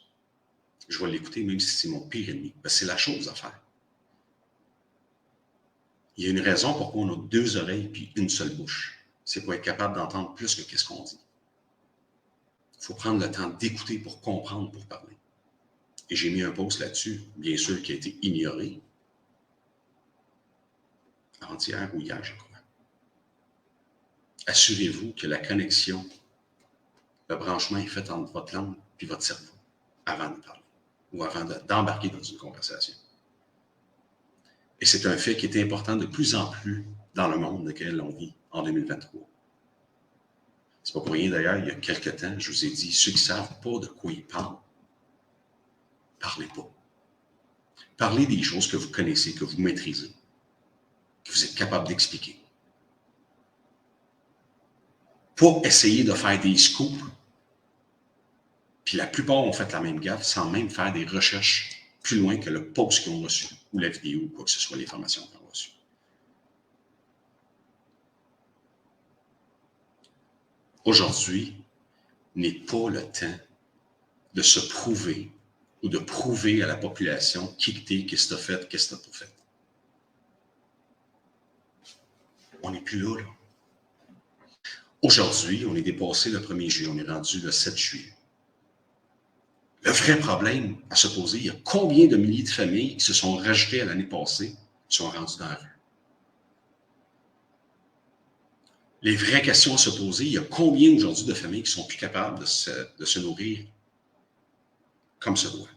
je vais l'écouter même si c'est mon pire ennemi. Parce que c'est la chose à faire. Il y a une raison pourquoi on a 2 oreilles puis une seule bouche. C'est pour être capable d'entendre plus que qu'est-ce qu'on dit. Il faut prendre le temps d'écouter pour comprendre, pour parler. Et j'ai mis un post là-dessus, bien sûr, qui a été ignoré. Avant-hier ou hier, je crois. Assurez-vous que la connexion, le branchement est fait entre votre langue et votre cerveau avant de parler ou avant d'embarquer dans une conversation. Et c'est un fait qui est important de plus en plus dans le monde dans lequel on vit en 2023. C'est pas pour rien d'ailleurs, il y a quelques temps, je vous ai dit, ceux qui ne savent pas de quoi ils parlent, parlez pas. Parlez des choses que vous connaissez, que vous maîtrisez, que vous êtes capable d'expliquer. Pas essayer de faire des scoops, puis la plupart ont fait la même gaffe sans même faire des recherches plus loin que le post qu'ils ont reçu, ou la vidéo, ou quoi que ce soit, les formations qu'ils ont reçues. Aujourd'hui n'est pas le temps de se prouver ou de prouver à la population qui que t'es, qu'est-ce que t'as fait, qu'est-ce que t'as pas fait. On n'est plus là. Aujourd'hui, on est dépassé le 1er juillet, on est rendu le 7 juillet. Le vrai problème à se poser, il y a combien de milliers de familles qui se sont rajoutées à l'année passée, qui sont rendues dans la rue? Les vraies questions à se poser, il y a combien aujourd'hui de familles qui sont plus capables de se nourrir comme se doit?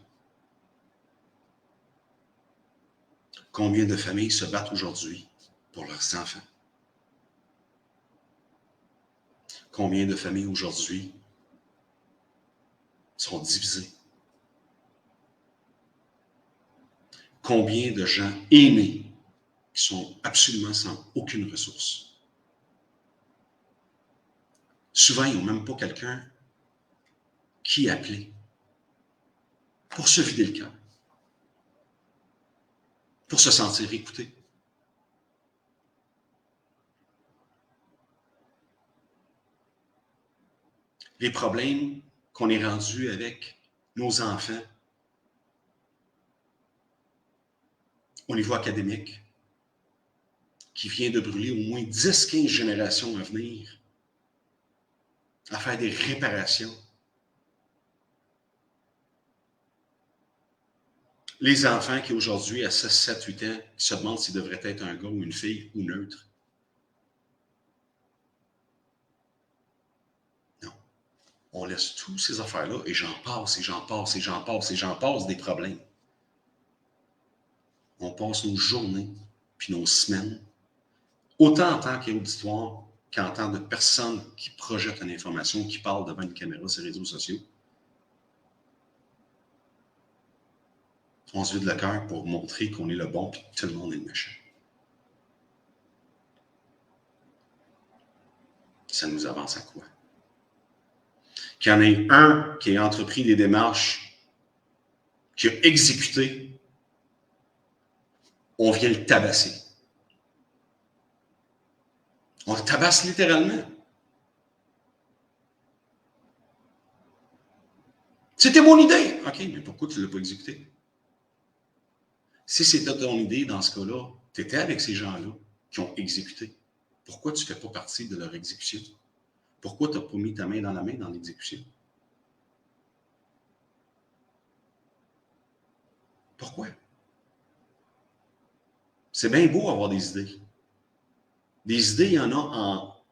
Combien de familles se battent aujourd'hui pour leurs enfants? Combien de familles aujourd'hui sont divisées? Combien de gens aînés qui sont absolument sans aucune ressource? Souvent, ils n'ont même pas quelqu'un qui appeler pour se vider le cœur, pour se sentir écouté. Les problèmes qu'on est rendus avec nos enfants au niveau académique, qui vient de brûler au moins 10-15 générations à venir, à faire des réparations. Les enfants qui aujourd'hui, à 6, 7, 8 ans, qui se demandent s'ils devraient être un gars ou une fille ou neutre. Non. On laisse toutes ces affaires-là et j'en passe, et j'en passe, et j'en passe, et j'en passe des problèmes. On passe nos journées, puis nos semaines, autant en tant qu'auditoire qu'en tant de personnes qui projettent une information, qui parlent devant une caméra sur les réseaux sociaux. On se vide le cœur pour montrer qu'on est le bon, puis tout le monde est le méchant. Ça nous avance à quoi? Qu'il y en ait un qui a entrepris des démarches, qui a exécuté, on vient le tabasser. On le tabasse littéralement. C'était mon idée. OK, mais pourquoi tu ne l'as pas exécuté? Si c'était ton idée, dans ce cas-là, tu étais avec ces gens-là qui ont exécuté. Pourquoi tu ne fais pas partie de leur exécution? Pourquoi tu n'as pas mis ta main dans l'exécution? Pourquoi? C'est bien beau avoir des idées. Des idées, il y en a en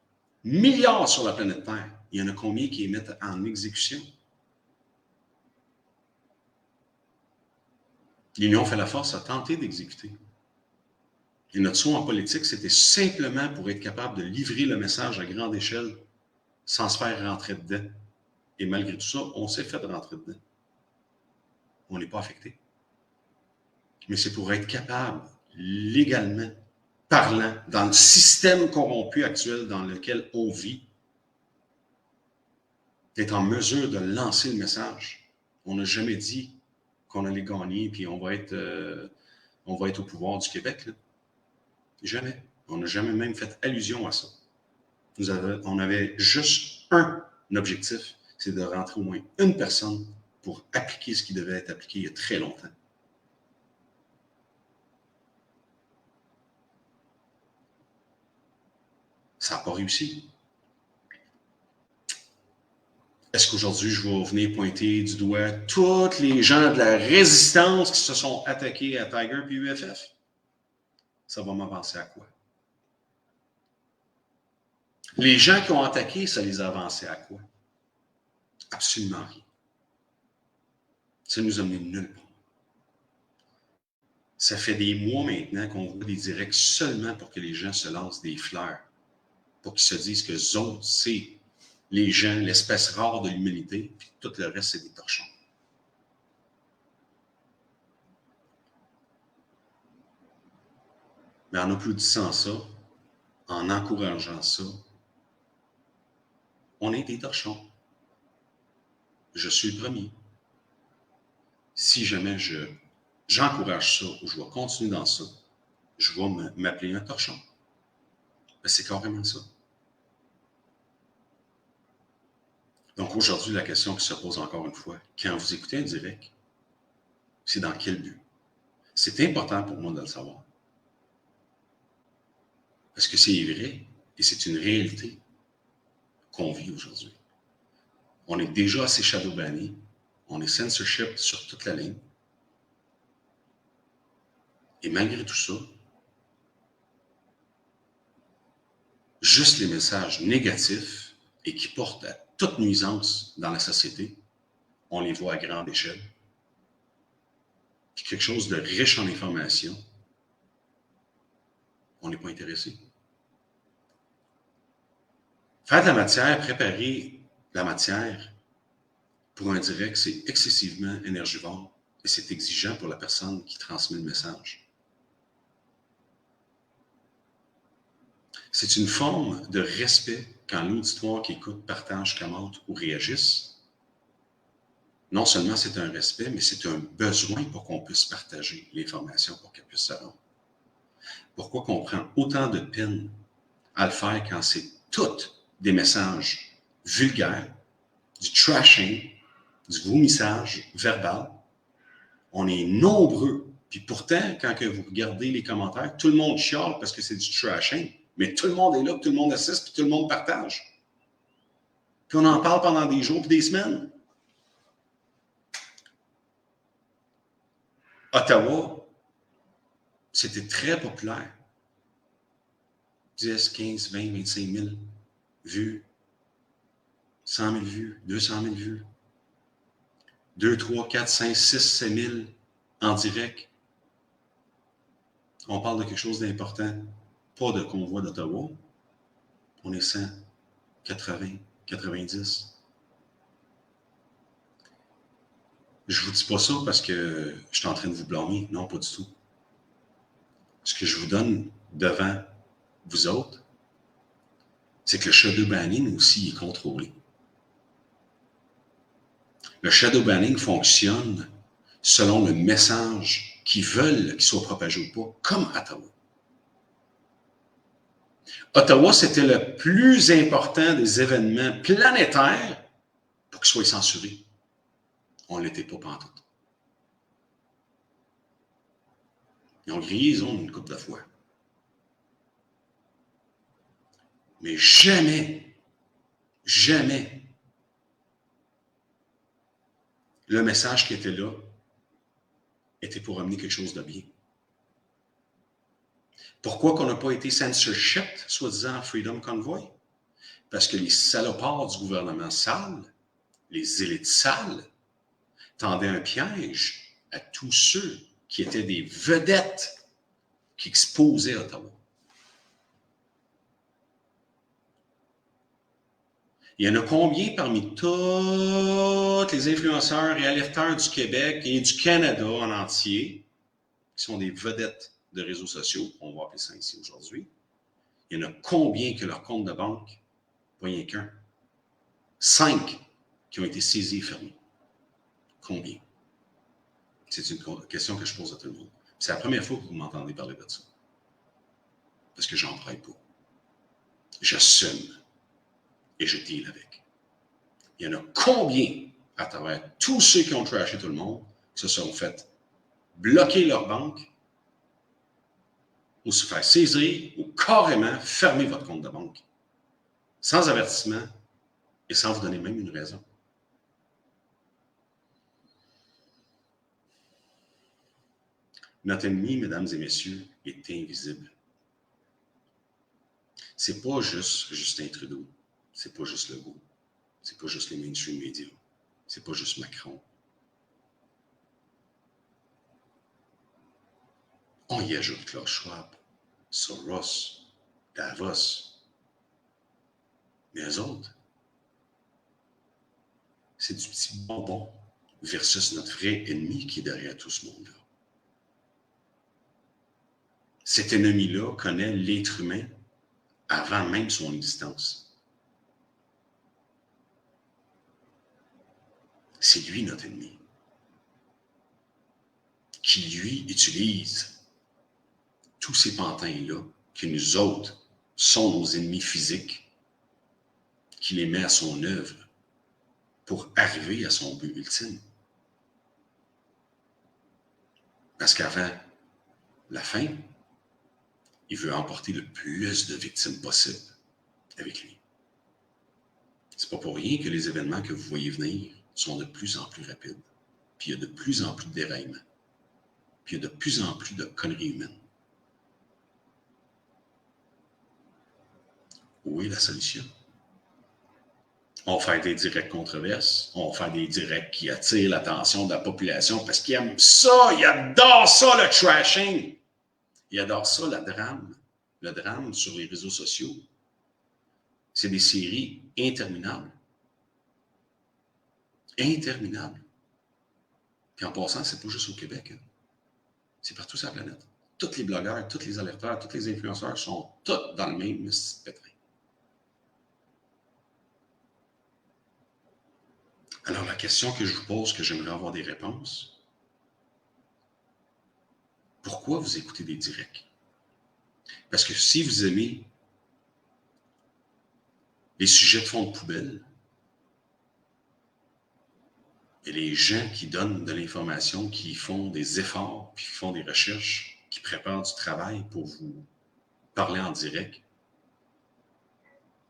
milliards sur la planète Terre. Il y en a combien qui les mettent en exécution? L'union fait la force à tenter d'exécuter. Et notre saut en politique, c'était simplement pour être capable de livrer le message à grande échelle sans se faire rentrer dedans. Et malgré tout ça, on s'est fait rentrer dedans. On n'est pas affecté. Mais c'est pour être capable, légalement, parlant, dans le système corrompu actuel dans lequel on vit, d'être en mesure de lancer le message. On n'a jamais dit qu'on allait gagner puis on va être au pouvoir du Québec. Là. Jamais. On n'a jamais même fait allusion à ça. On avait juste un objectif, c'est de rentrer au moins une personne pour appliquer ce qui devait être appliqué il y a très longtemps. Ça n'a pas réussi. Est-ce qu'aujourd'hui, je vais venir pointer du doigt tous les gens de la résistance qui se sont attaqués à Tiger et UFF? Ça va m'avancer à quoi? Les gens qui ont attaqué, ça les a avancés à quoi? Absolument rien. Ça nous a mené nulle part. Ça fait des mois maintenant qu'on voit des directs seulement pour que les gens se lancent des fleurs, pour qu'ils se disent que eux autres, c'est les gens, l'espèce rare de l'humanité, puis tout le reste, c'est des torchons. Mais en applaudissant ça, en encourageant ça, on est des torchons. Je suis le premier. Si jamais j'encourage ça ou je vais continuer dans ça, je vais m'appeler un torchon. Ben, c'est carrément ça. Donc aujourd'hui, la question qui se pose encore une fois, quand vous écoutez un direct, c'est dans quel but? C'est important pour moi de le savoir. Parce que c'est vrai et c'est une réalité qu'on vit aujourd'hui. On est déjà assez shadow banné, on est censorship sur toute la ligne. Et malgré tout ça, juste les messages négatifs et qui portent à toute nuisance dans la société, on les voit à grande échelle. Puis quelque chose de riche en information, on n'est pas intéressé. Faire de la matière, préparer la matière pour un direct, c'est excessivement énergivore et c'est exigeant pour la personne qui transmet le message. C'est une forme de respect quand l'auditoire qui écoute, partage, commente ou réagisse. Non seulement c'est un respect, mais c'est un besoin pour qu'on puisse partager l'information pour qu'elle puisse savoir. Pourquoi qu'on prend autant de peine à le faire quand c'est toutes des messages vulgaires, du trashing, du vomissage verbal? On est nombreux. Puis pourtant, quand que vous regardez les commentaires, tout le monde chiale parce que c'est du trashing. Mais tout le monde est là, tout le monde assiste, puis tout le monde partage. Puis on en parle pendant des jours, puis des semaines. Ottawa, c'était très populaire. 10, 15, 20, 25 000 vues. 100 000 vues, 200 000 vues. 2, 3, 4, 5, 6, 7 000 en direct. On parle de quelque chose d'important. Pas de convoi d'Ottawa. On est 100, 80, 90. Je ne vous dis pas ça parce que je suis en train de vous blâmer. Non, pas du tout. Ce que je vous donne devant vous autres, c'est que le shadow banning aussi est contrôlé. Le shadow banning fonctionne selon le message qu'ils veulent qu'il soit propagé ou pas, comme Ottawa. Ottawa, c'était le plus important des événements planétaires pour qu'il soit censuré. On ne l'était pas pantoute. Ils ont grillé les ondes une couple de fois. Mais jamais, jamais, le message qui était là était pour amener quelque chose de bien. Pourquoi qu'on n'a pas été censorship, soi-disant Freedom Convoy? Parce que les salopards du gouvernement sale, les élites sales, tendaient un piège à tous ceux qui étaient des vedettes qui exposaient Ottawa. Il y en a combien parmi tous les influenceurs et alerteurs du Québec et du Canada en entier qui sont des vedettes de réseaux sociaux, on va appeler ça ici aujourd'hui? Il y en a combien que leur compte de banque, pas rien qu'un? 5 qui ont été saisis et fermés. Combien? C'est une question que je pose à tout le monde. C'est la première fois que vous m'entendez parler de ça. Parce que j'en prête pas. J'assume. Et je deal avec. Il y en a combien, à travers tous ceux qui ont trashé tout le monde, qui se sont fait bloquer leur banque, ou se faire saisir, ou carrément fermer votre compte de banque, sans avertissement et sans vous donner même une raison. Notre ennemi, mesdames et messieurs, est invisible. C'est pas juste Justin Trudeau. C'est pas juste Legault. C'est pas juste les mainstream médias. C'est pas juste Macron. On y ajoute Klaus Schwab, Soros, Davos. Mais eux autres, c'est du petit bonbon versus notre vrai ennemi qui est derrière tout ce monde-là. Cet ennemi-là connaît l'être humain avant même son existence. C'est lui notre ennemi, qui lui utilise tous ces pantins-là, que nous autres sont nos ennemis physiques, qui les met à son œuvre pour arriver à son but ultime. Parce qu'avant la fin, il veut emporter le plus de victimes possible avec lui. C'est pas pour rien que les événements que vous voyez venir sont de plus en plus rapides. Puis il y a de plus en plus de déraillements. Puis il y a de plus en plus de conneries humaines. Où est la solution? On va faire des directs controverses, on va faire des directs qui attirent l'attention de la population parce qu'ils aiment ça, ils adorent ça, le trashing. Ils adorent ça, le drame sur les réseaux sociaux. C'est des séries interminables. Interminables. Puis en passant, c'est pas juste au Québec. Hein. C'est partout sur la planète. Tous les blogueurs, tous les alerteurs, tous les influenceurs sont tous dans le même pétrin. Alors, la question que je vous pose, que j'aimerais avoir des réponses, pourquoi vous écoutez des directs? Parce que si vous aimez les sujets de fond de poubelle et les gens qui donnent de l'information, qui font des efforts, puis qui font des recherches, qui préparent du travail pour vous parler en direct,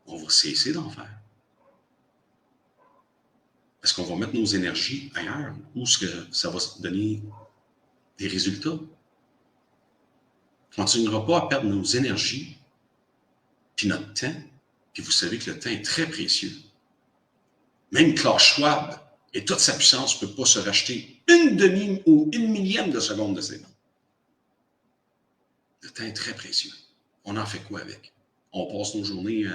on va cesser d'en faire. Parce qu'on va mettre nos énergies ailleurs, où est-ce que ça va donner des résultats. On ne continuera pas à perdre nos énergies, puis notre temps, puis vous savez que le temps est très précieux. Même Klaus Schwab et toute sa puissance ne peut pas se racheter une demi ou une millième de seconde de ses mains. Le temps est très précieux. On en fait quoi avec? On passe nos journées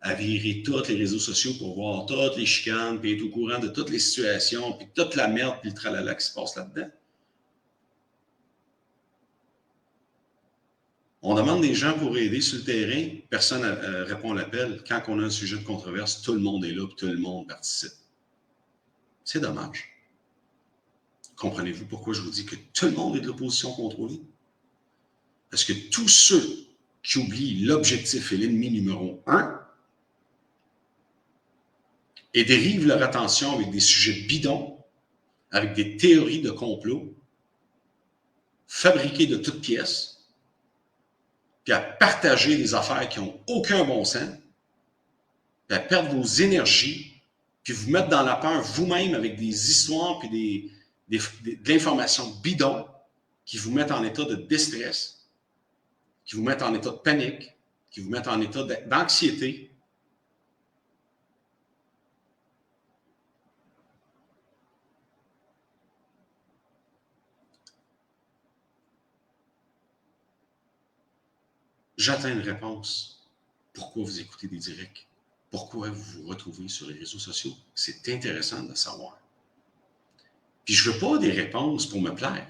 à virer tous les réseaux sociaux pour voir toutes les chicanes, puis être au courant de toutes les situations, puis toute la merde, puis le tralala qui se passe là-dedans. On demande des gens pour aider sur le terrain, personne ne répond à l'appel. Quand on a un sujet de controverse, tout le monde est là, puis tout le monde participe. C'est dommage. Comprenez-vous pourquoi je vous dis que tout le monde est de l'opposition contrôlée? Parce que tous ceux qui oublient l'objectif et l'ennemi numéro 1, et dérivent leur attention avec des sujets bidons, avec des théories de complot, fabriquées de toutes pièces, puis à partager des affaires qui n'ont aucun bon sens, puis à perdre vos énergies, puis vous mettre dans la peur vous-même avec des histoires, puis de l'information bidon qui vous mettent en état de déstress, qui vous mettent en état de panique, qui vous mettent en état d'anxiété. J'attends une réponse. Pourquoi vous écoutez des directs? Pourquoi vous vous retrouvez sur les réseaux sociaux? C'est intéressant de savoir. Puis je ne veux pas des réponses pour me plaire.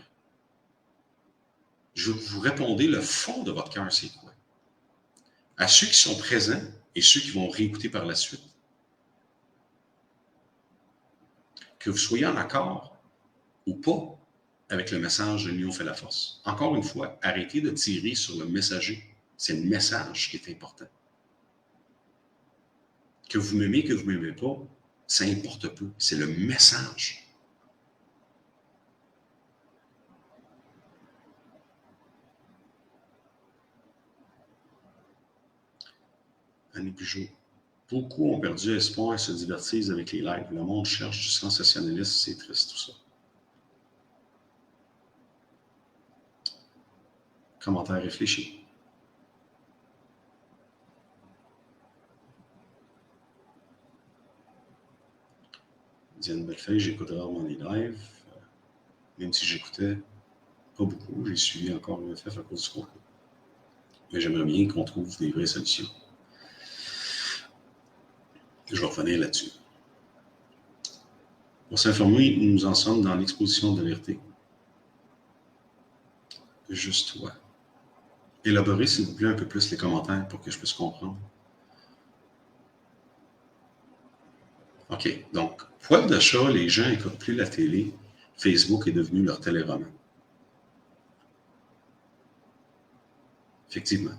Je veux que vous répondiez le fond de votre cœur, c'est quoi? À ceux qui sont présents et ceux qui vont réécouter par la suite. Que vous soyez en accord ou pas avec le message de l'Union fait la force. Encore une fois, arrêtez de tirer sur le messager. C'est le message qui est important. Que vous m'aimez, que vous ne m'aimez pas, ça importe peu. C'est le message. Annie Pujol. Beaucoup ont perdu espoir et se divertissent avec les lives. Le monde cherche du sensationnalisme, c'est triste tout ça. Commentaire réfléchi. Diane Bellefeuille, j'écoute rarement les lives. Même si j'écoutais pas beaucoup, j'ai suivi encore l'UFF à cause du concours. Mais j'aimerais bien qu'on trouve des vraies solutions. Je vais revenir là-dessus. Pour s'informer, nous en sommes dans l'exposition de vérité. Juste toi. élaborer, s'il vous plaît, un peu plus les commentaires pour que je puisse comprendre. OK. Donc, poil de chat, les gens n'écoutent plus la télé. Facebook est devenu leur téléroman. Effectivement.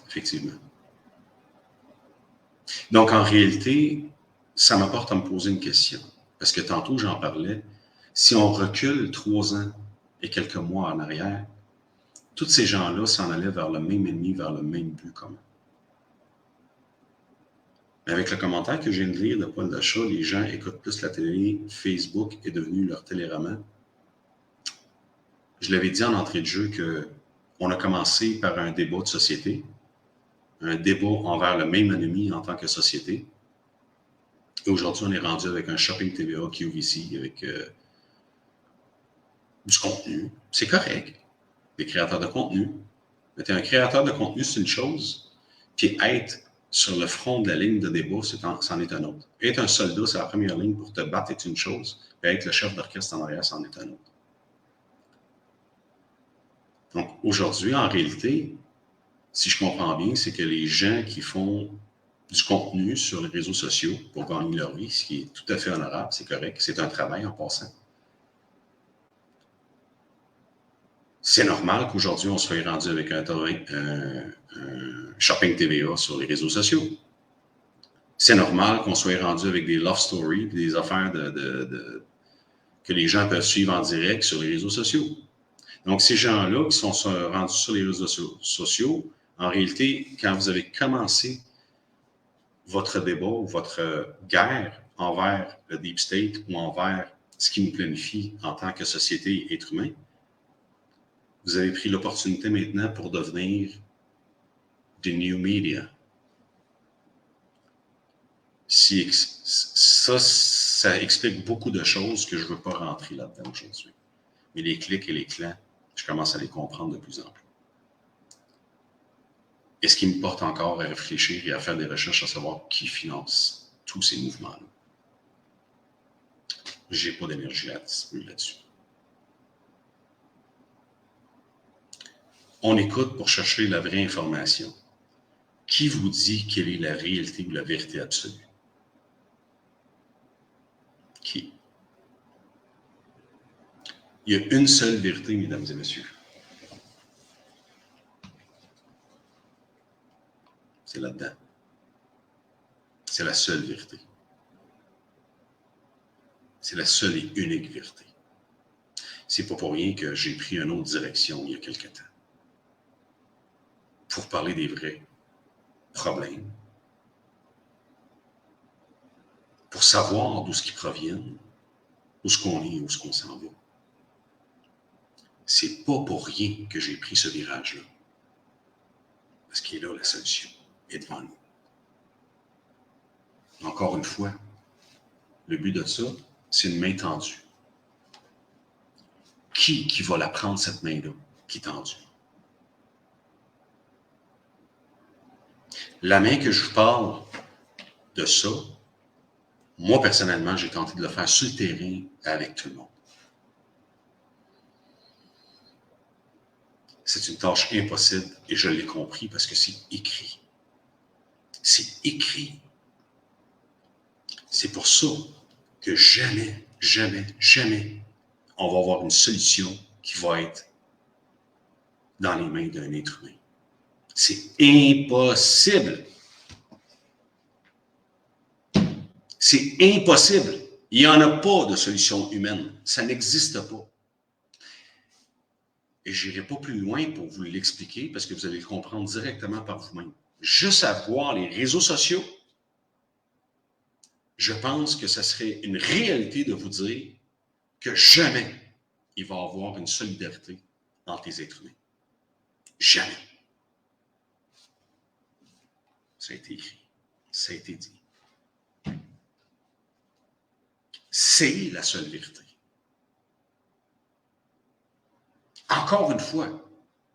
Effectivement. Donc, en réalité, ça m'apporte à me poser une question. Parce que tantôt, j'en parlais. Si on recule 3 ans et quelques mois en arrière, tous ces gens-là s'en allaient vers le même ennemi, vers le même but commun. Mais avec le commentaire que je viens de lire de Poil de chat, les gens écoutent plus la télé, Facebook est devenu leur téléroman. Je l'avais dit en entrée de jeu qu'on a commencé par un débat de société, un débat envers le même ennemi en tant que société. Et aujourd'hui, on est rendu avec un shopping TVA qui ouvre ici, avec du contenu. C'est correct. Des créateurs de contenu. Mais un créateur de contenu, c'est une chose. Puis être sur le front de la ligne de débat, c'en est un autre. Être un soldat sur la première ligne pour te battre est une chose. Puis être le chef d'orchestre en arrière, c'en est un autre. Donc, aujourd'hui, en réalité, si je comprends bien, c'est que les gens qui font du contenu sur les réseaux sociaux pour gagner leur vie, ce qui est tout à fait honorable, c'est correct, c'est un travail en passant. C'est normal qu'aujourd'hui, on soit rendu avec un shopping TVA sur les réseaux sociaux. C'est normal qu'on soit rendu avec des love stories, des affaires que les gens peuvent suivre en direct sur les réseaux sociaux. Donc, ces gens-là qui sont rendus sur les réseaux sociaux, en réalité, quand vous avez commencé votre débat ou votre guerre envers le Deep State ou envers ce qui nous planifie en tant que société et être humain, vous avez pris l'opportunité maintenant pour devenir des new media. Ça explique beaucoup de choses que je ne veux pas rentrer là-dedans aujourd'hui. Mais les clics et les clans, je commence à les comprendre de plus en plus. Et ce qui me porte encore à réfléchir et à faire des recherches à savoir qui finance tous ces mouvements-là. Je n'ai pas d'énergie là-dessus. On écoute pour chercher la vraie information. Qui vous dit quelle est la réalité ou la vérité absolue? Qui? Il y a une seule vérité, mesdames et messieurs. C'est là-dedans. C'est la seule vérité. C'est la seule et unique vérité. C'est pas pour rien que j'ai pris une autre direction il y a quelque temps. Pour parler des vrais problèmes. Pour savoir d'où ce qui proviennent, où ce qu'on est, où ce qu'on s'en va. C'est pas pour rien que j'ai pris ce virage-là. Parce qu'il est là, la solution est devant nous. Encore une fois, le but de ça, c'est une main tendue. Qui va la prendre, cette main-là, qui est tendue? La main que je vous parle de ça, moi, personnellement, j'ai tenté de le faire sur le terrain avec tout le monde. C'est une tâche impossible et je l'ai compris parce que c'est écrit. C'est écrit. C'est pour ça que jamais, jamais, jamais, on va avoir une solution qui va être dans les mains d'un être humain. C'est impossible. C'est impossible. Il n'y en a pas de solution humaine. Ça n'existe pas. Et je n'irai pas plus loin pour vous l'expliquer parce que vous allez le comprendre directement par vous-même. Juste à voir les réseaux sociaux, je pense que ça serait une réalité de vous dire que jamais il va y avoir une solidarité entre les êtres humains. Jamais. Ça a été écrit. Ça a été dit. C'est la seule vérité. Encore une fois,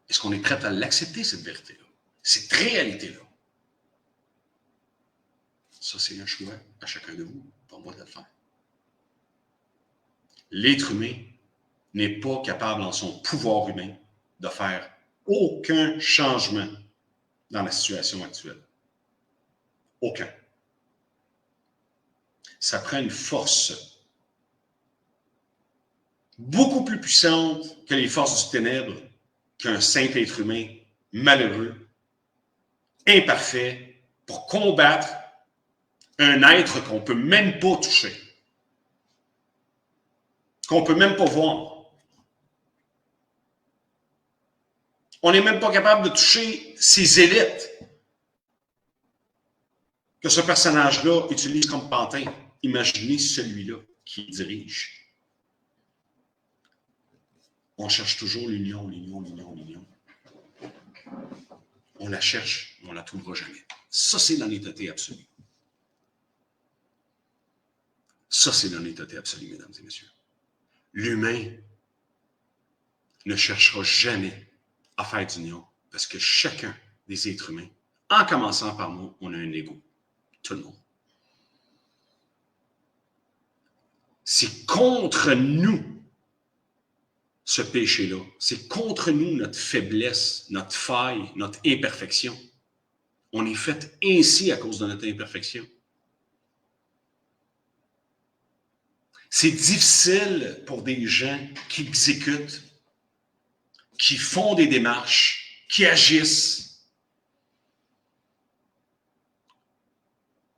est-ce qu'on est prêt à l'accepter, cette vérité-là? Cette réalité-là? Ça, c'est un choix à chacun de vous, pas moi de le faire. L'être humain n'est pas capable, en son pouvoir humain, de faire aucun changement dans la situation actuelle. Aucun. Ça prend une force beaucoup plus puissante que les forces du ténèbre, qu'un simple être humain malheureux, imparfait, pour combattre un être qu'on ne peut même pas toucher, qu'on ne peut même pas voir. On n'est même pas capable de toucher ses élites que ce personnage-là utilise comme pantin. Imaginez celui-là qui dirige. On cherche toujours l'union, l'union, l'union, l'union. On la cherche, mais on ne la trouvera jamais. Ça, c'est l'honnêteté absolue. Ça, c'est l'honnêteté absolue, mesdames et messieurs. L'humain ne cherchera jamais à faire d'union parce que chacun des êtres humains, en commençant par nous, on a un ego. Tout le monde. C'est contre nous, ce péché-là. C'est contre nous, notre faiblesse, notre faille, notre imperfection. On est fait ainsi à cause de notre imperfection. C'est difficile pour des gens qui exécutent, qui font des démarches, qui agissent,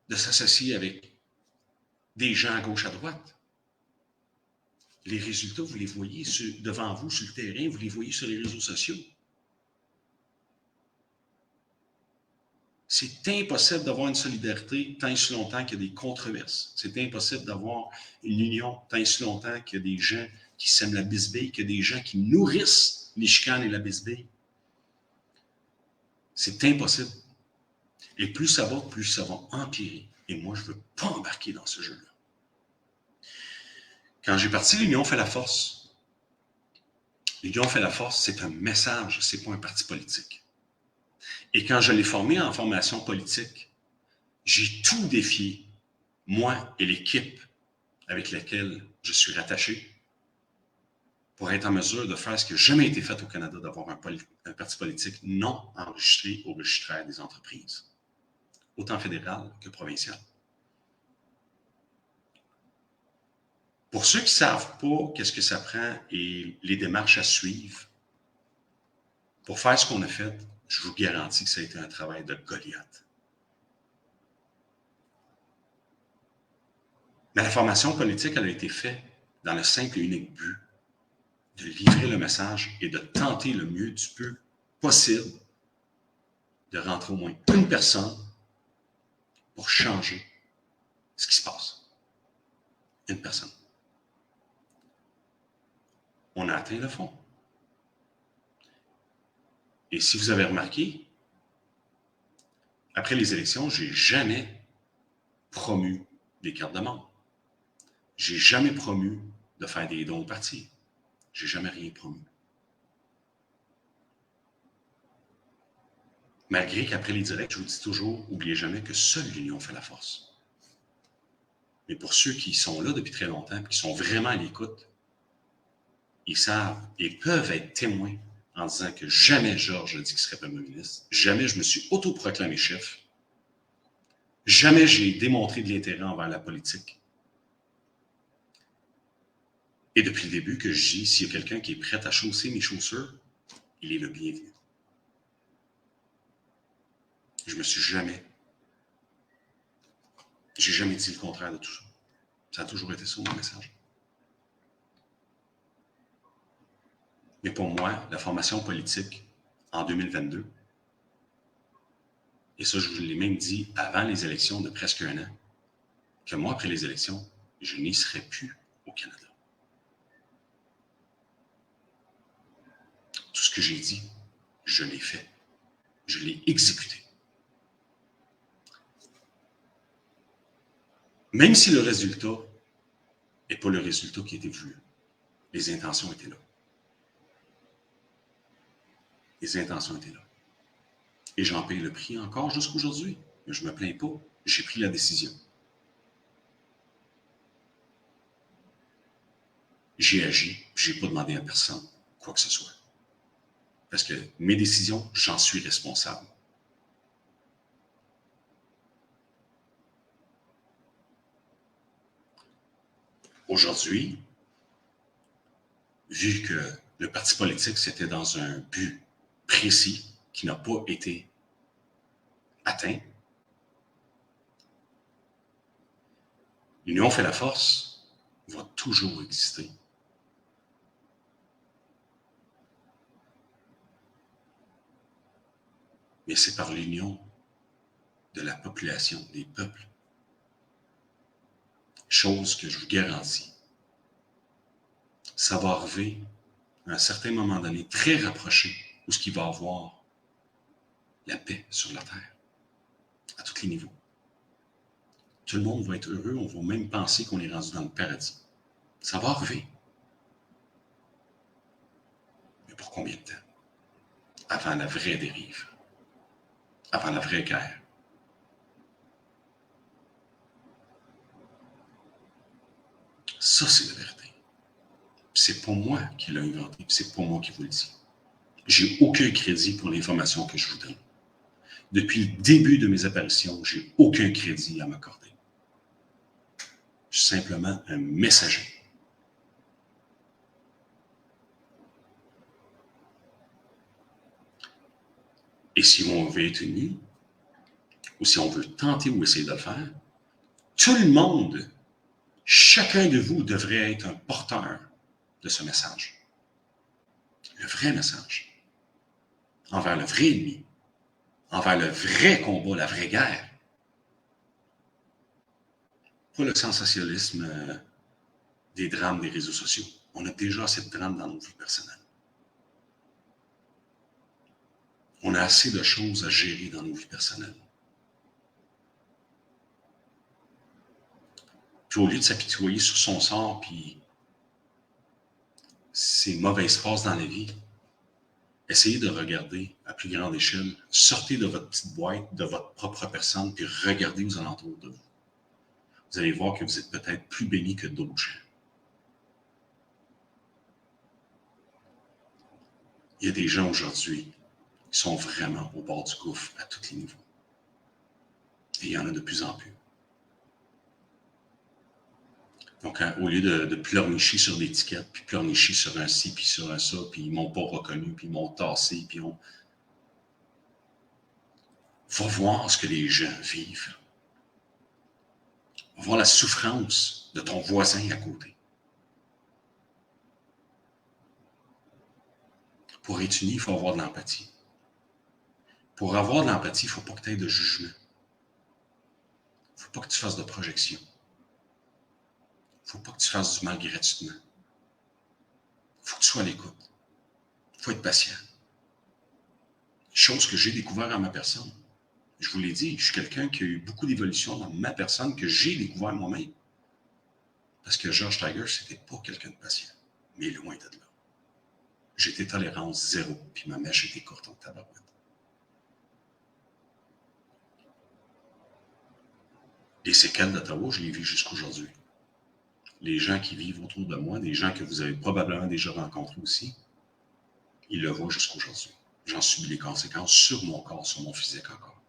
de s'associer avec des gens à gauche, à droite. Les résultats, vous les voyez devant vous sur le terrain, vous les voyez sur les réseaux sociaux. C'est impossible d'avoir une solidarité tant et si longtemps qu'il y a des controverses. C'est impossible d'avoir une union tant et si longtemps qu'il y a des gens qui sèment la bisbille, qu'il y a des gens qui nourrissent les chicanes et la bisbille. C'est impossible. Et plus ça va empirer. Et moi, je ne veux pas embarquer dans ce jeu-là. Quand j'ai parti l'Union fait la force, l'Union fait la force, c'est un message, ce n'est pas un parti politique. Et quand je l'ai formé en formation politique, j'ai tout défié, moi et l'équipe avec laquelle je suis rattaché, pour être en mesure de faire ce qui n'a jamais été fait au Canada, d'avoir un parti politique non enregistré au registraire des entreprises, autant fédéral que provincial. Pour ceux qui ne savent pas qu'est-ce que ça prend et les démarches à suivre, pour faire ce qu'on a fait, je vous garantis que ça a été un travail de Goliath. Mais la formation politique, elle a été faite dans le simple et unique but de livrer le message et de tenter le mieux du peu possible de rentrer au moins une personne pour changer ce qui se passe. Une personne. On a atteint le fond. Et si vous avez remarqué, après les élections, je n'ai jamais promu des cartes de membres. Je n'ai jamais promu de faire des dons au parti. Je n'ai jamais rien promu. Malgré qu'après les directs, je vous dis toujours, n'oubliez jamais que seule l'union fait la force. Mais pour ceux qui sont là depuis très longtemps et qui sont vraiment à l'écoute, ils savent et peuvent être témoins en disant que jamais Georges a dit qu'il serait premier ministre, jamais je me suis autoproclamé chef, jamais j'ai démontré de l'intérêt envers la politique. Et depuis le début que je dis, s'il y a quelqu'un qui est prêt à chausser mes chaussures, il est le bienvenu. Je me suis jamais... J'ai jamais dit le contraire de tout ça. Ça a toujours été ça, mon message. Mais pour moi, la formation politique en 2022, et ça, je vous l'ai même dit avant les élections de presque un an, que moi, après les élections, je n'y serai plus au Canada. Tout ce que j'ai dit, je l'ai fait. Je l'ai exécuté. Même si le résultat n'est pas le résultat qui était voulu, les intentions étaient là. Les intentions étaient là. Et j'en paye le prix encore jusqu'à aujourd'hui. Mais je ne me plains pas. J'ai pris la décision. J'ai agi. Je n'ai pas demandé à personne quoi que ce soit. Parce que mes décisions, j'en suis responsable. Aujourd'hui, vu que le parti politique, c'était dans un but précis qui n'a pas été atteint, l'union fait la force va toujours exister. Mais c'est par l'union de la population, des peuples. Chose que je vous garantis, ça va arriver à un certain moment donné, très rapproché, où ce qu'il va y avoir la paix sur la terre, à tous les niveaux. Tout le monde va être heureux, on va même penser qu'on est rendu dans le paradis. Ça va arriver. Mais pour combien de temps? Avant la vraie dérive. Avant la vraie guerre. Ça, c'est la vérité. C'est pas moi qui l'ai inventé, c'est pas moi qui vous le dis. J'ai aucun crédit pour l'information que je vous donne. Depuis le début de mes apparitions, j'ai aucun crédit à m'accorder. Je suis simplement un messager. Et si on veut être unis, ou si on veut tenter ou essayer de le faire, tout le monde, chacun de vous devrait être un porteur de ce message. Le vrai message. Envers le vrai ennemi. Envers le vrai combat, la vraie guerre. Pas le sensationnalisme des drames des réseaux sociaux. On a déjà assez de drames dans nos vies personnelles. On a assez de choses à gérer dans nos vies personnelles. Puis au lieu de s'apitoyer sur son sort, puis ses mauvaises phrases dans la vie, essayez de regarder à plus grande échelle, sortez de votre petite boîte, de votre propre personne, puis regardez aux alentours de vous. Vous allez voir que vous êtes peut-être plus bénis que d'autres gens. Il y a des gens aujourd'hui qui sont vraiment au bord du gouffre à tous les niveaux. Et il y en a de plus en plus. Donc, au lieu de pleurnicher sur l'étiquette, puis pleurnicher sur un ci, puis sur un ça, puis ils ne m'ont pas reconnu, puis ils m'ont tassé, puis on... Va voir ce que les gens vivent. Va voir la souffrance de ton voisin à côté. Pour être uni, il faut avoir de l'empathie. Pour avoir de l'empathie, il ne faut pas que tu aies de jugement. Il ne faut pas que tu fasses de projection. Il ne faut pas que tu fasses du mal gratuitement. Il faut que tu sois à l'écoute. Il faut être patient. Chose que j'ai découvert en ma personne. Je vous l'ai dit, je suis quelqu'un qui a eu beaucoup d'évolution dans ma personne que j'ai découvert moi-même. Parce que George Tiger, c'était pas quelqu'un de patient. Mais loin de là. J'étais tolérance zéro, puis ma mèche était courte en tabarouette. Les séquelles d'Ottawa, je les vis jusqu'aujourd'hui. Les gens qui vivent autour de moi, des gens que vous avez probablement déjà rencontrés aussi, ils le voient jusqu'aujourd'hui. J'en subis les conséquences sur mon corps, sur mon physique encore.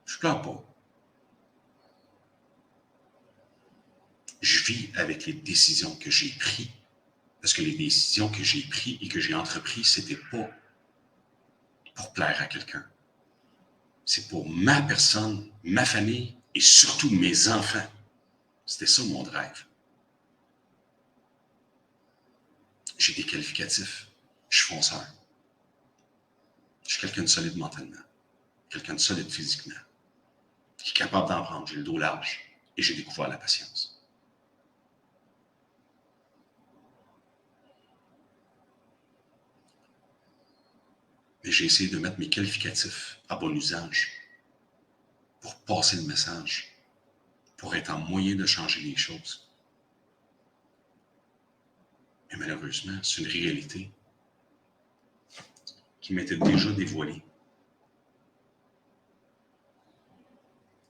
Je ne pleure pas. Je vis avec les décisions que j'ai prises. Parce que les décisions que j'ai prises et que j'ai entreprises, ce n'était pas pour plaire à quelqu'un. C'est pour ma personne, ma famille et surtout mes enfants. C'était ça mon drive. J'ai des qualificatifs. Je suis fonceur. Je suis quelqu'un de solide mentalement. Quelqu'un de solide physiquement. Qui est capable d'en prendre. J'ai le dos large. Et j'ai découvert la patience. Mais j'ai essayé de mettre mes qualificatifs à bon usage pour passer le message, pour être en moyen de changer les choses. Mais malheureusement, c'est une réalité qui m'était déjà dévoilée.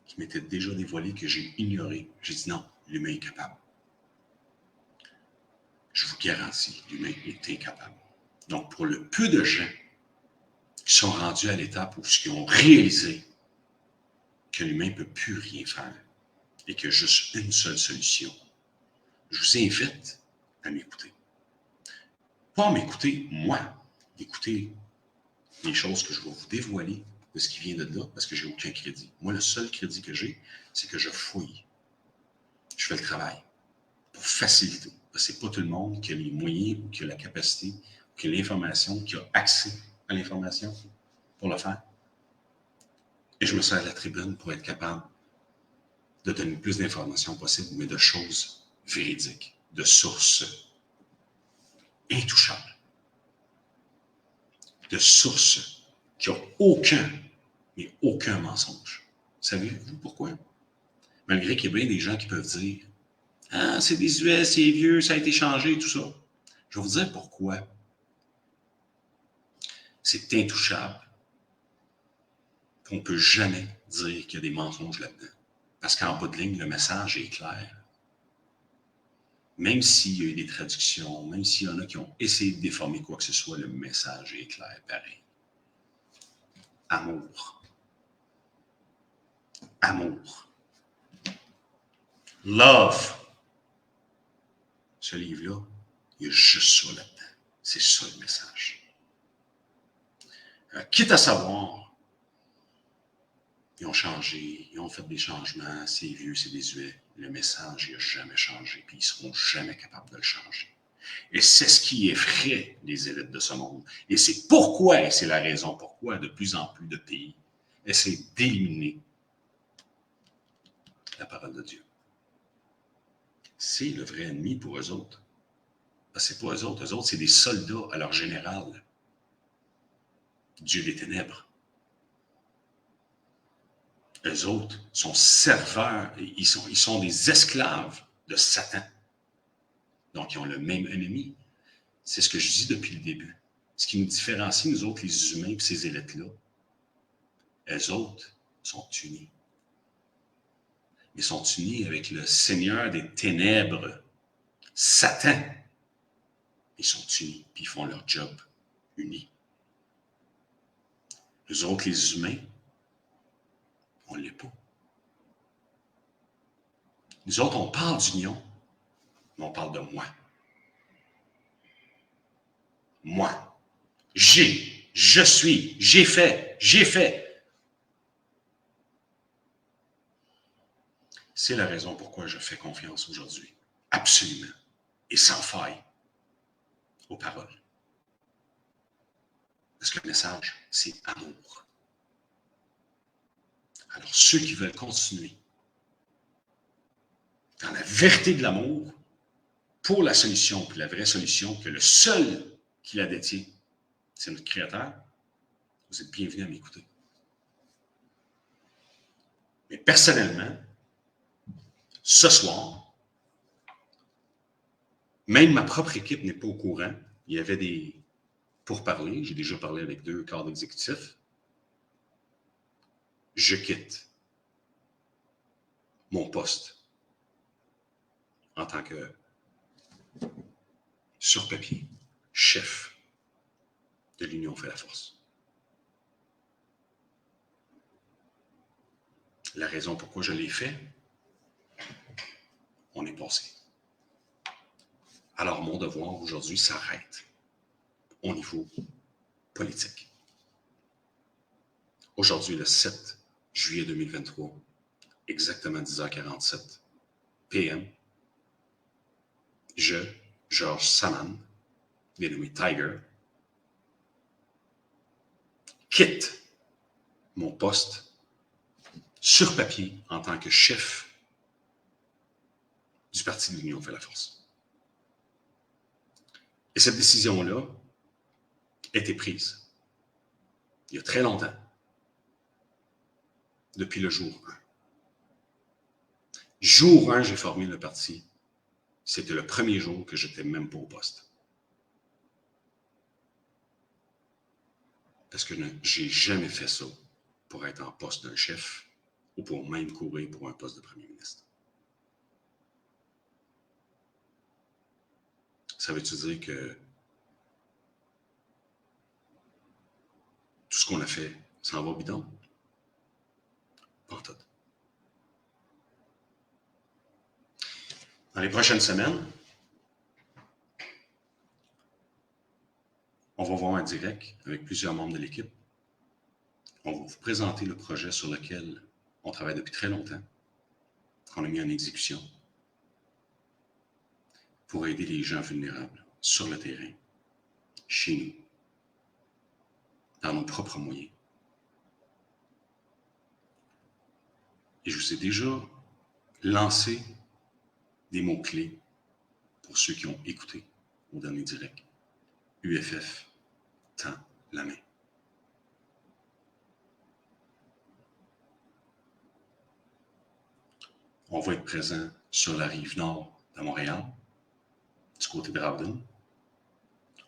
Qui m'était déjà dévoilée que j'ai ignorée. J'ai dit non, l'humain est capable. Je vous garantis, l'humain est incapable. Donc, pour le peu de gens qui sont rendus à l'étape où ils ont réalisé que l'humain ne peut plus rien faire et qu'il y a juste une seule solution, je vous invite à m'écouter. Pas à m'écouter, moi, écouter les choses que je vais vous dévoiler de ce qui vient de là, parce que j'ai aucun crédit. Moi, le seul crédit que j'ai, c'est que je fouille. Je fais le travail pour faciliter. Parce que c'est pas tout le monde qui a les moyens, ou qui a la capacité, ou qui a l'information, qui a accès à l'information pour le faire. Et je me sers de la tribune pour être capable de donner le plus d'informations possible, mais de choses véridiques, de sources intouchables, de sources qui n'ont aucun mensonge. Savez-vous pourquoi? Malgré qu'il y a bien des gens qui peuvent dire « Ah, c'est désuet, c'est vieux, ça a été changé, tout ça. » Je vais vous dire pourquoi. C'est intouchable. On ne peut jamais dire qu'il y a des mensonges là-dedans. Parce qu'en bout de ligne, le message est clair. Même s'il y a eu des traductions, même s'il y en a qui ont essayé de déformer quoi que ce soit, le message est clair, pareil. Amour. Amour. Love. Ce livre-là, il y a juste ça là-dedans. C'est ça le message. Quitte à savoir, ils ont changé, ils ont fait des changements, c'est vieux, c'est désuet. Le message, il n'a jamais changé, puis ils ne seront jamais capables de le changer. Et c'est ce qui effraie les élites de ce monde. Et c'est pourquoi, et c'est la raison pourquoi, de plus en plus de pays essaient d'éliminer la parole de Dieu. C'est le vrai ennemi pour eux autres. Parce que c'est pas eux autres, c'est des soldats à leur général. Dieu des ténèbres. Eux autres sont serveurs, ils sont des esclaves de Satan. Donc, ils ont le même ennemi. C'est ce que je dis depuis le début. Ce qui nous différencie, nous autres, les humains, et ces élites-là, eux autres sont unis. Ils sont unis avec le Seigneur des ténèbres, Satan. Ils sont unis, puis ils font leur job unis. Nous autres, les humains, on ne l'est pas. Nous autres, on parle d'union, mais on parle de moi. Moi. Je suis, j'ai fait. C'est la raison pourquoi je fais confiance aujourd'hui, absolument, et sans faille, aux paroles. Parce que le message, c'est amour. Alors, ceux qui veulent continuer dans la vérité de l'amour, pour la solution, puis la vraie solution, que le seul qui la détient, c'est notre Créateur, vous êtes bienvenus à m'écouter. Mais personnellement, ce soir, même ma propre équipe n'est pas au courant. Il y avait des pourparlers. J'ai déjà parlé avec 2 cadres exécutifs. Je quitte mon poste en tant que, sur papier, chef de l'Union fait la force. La raison pourquoi je l'ai fait, on est passé. Alors, mon devoir aujourd'hui s'arrête au niveau politique. Aujourd'hui, le 7 juillet 2023, exactement 10h47 p.m., je, Georges Saman, dénommé Tiger, quitte mon poste sur papier en tant que chef du Parti de l'Union fait la force. Et cette décision-là a été prise il y a très longtemps, depuis le jour 1. Jour 1, j'ai formé le parti. C'était le premier jour que je n'étais même pas au poste. Parce que je n'ai jamais fait ça pour être en poste d'un chef ou pour même courir pour un poste de premier ministre. Ça veut-tu dire que ce qu'on a fait s'en va au bidon? Pas en tout. Dans les prochaines semaines, on va voir en direct avec plusieurs membres de l'équipe. On va vous présenter le projet sur lequel on travaille depuis très longtemps, qu'on a mis en exécution, pour aider les gens vulnérables sur le terrain, chez nous, dans nos propres moyens. Et je vous ai déjà lancé des mots-clés pour ceux qui ont écouté au dernier direct. UFF tend la main. On va être présent sur la rive nord de Montréal, du côté de Rawdon.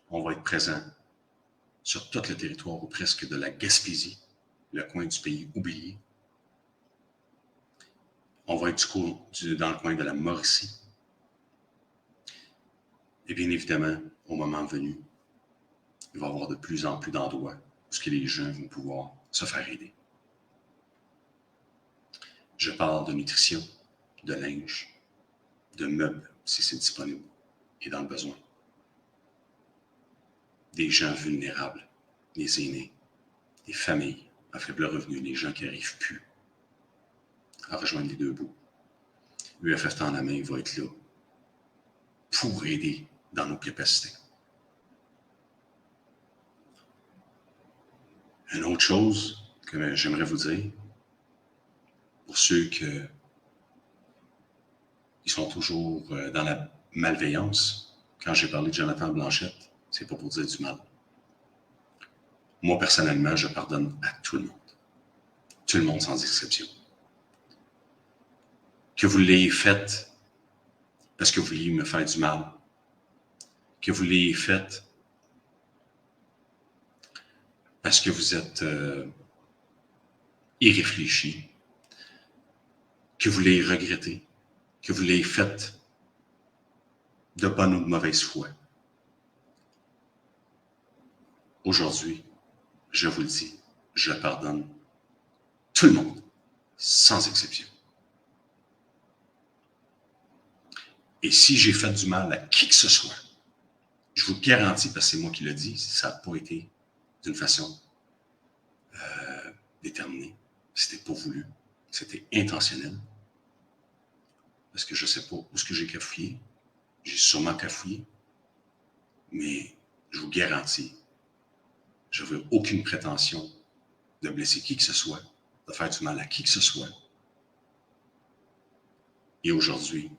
On va être présent sur tout le territoire ou presque de la Gaspésie, le coin du pays oublié. On va être dans le coin de la Mauricie. Et bien évidemment, au moment venu, il va y avoir de plus en plus d'endroits où les gens vont pouvoir se faire aider. Je parle de nutrition, de linge, de meubles, si c'est disponible et dans le besoin. Des gens vulnérables, des aînés, des familles à faible revenu, des gens qui n'arrivent plus à rejoindre les deux bouts. UFF Tend la main va être là pour aider dans nos capacités. Une autre chose que j'aimerais vous dire, pour ceux qui sont toujours dans la malveillance, quand j'ai parlé de Jonathan Blanchette, c'est pas pour dire du mal. Moi, personnellement, je pardonne à tout le monde. Tout le monde sans exception. Que vous l'ayez fait parce que vous vouliez me faire du mal, que vous l'ayez fait parce que vous êtes irréfléchi, que vous l'ayez regretté, que vous l'ayez fait de bonne ou de mauvaise foi. Aujourd'hui, je vous le dis, je pardonne tout le monde, sans exception. Et si j'ai fait du mal à qui que ce soit, je vous garantis, parce que c'est moi qui le dis, ça n'a pas été d'une façon déterminée. C'était pas voulu. C'était intentionnel. Parce que je ne sais pas où est-ce que j'ai cafouillé. J'ai sûrement cafouillé. Mais je vous garantis, je n'avais aucune prétention de blesser qui que ce soit, de faire du mal à qui que ce soit. Et aujourd'hui,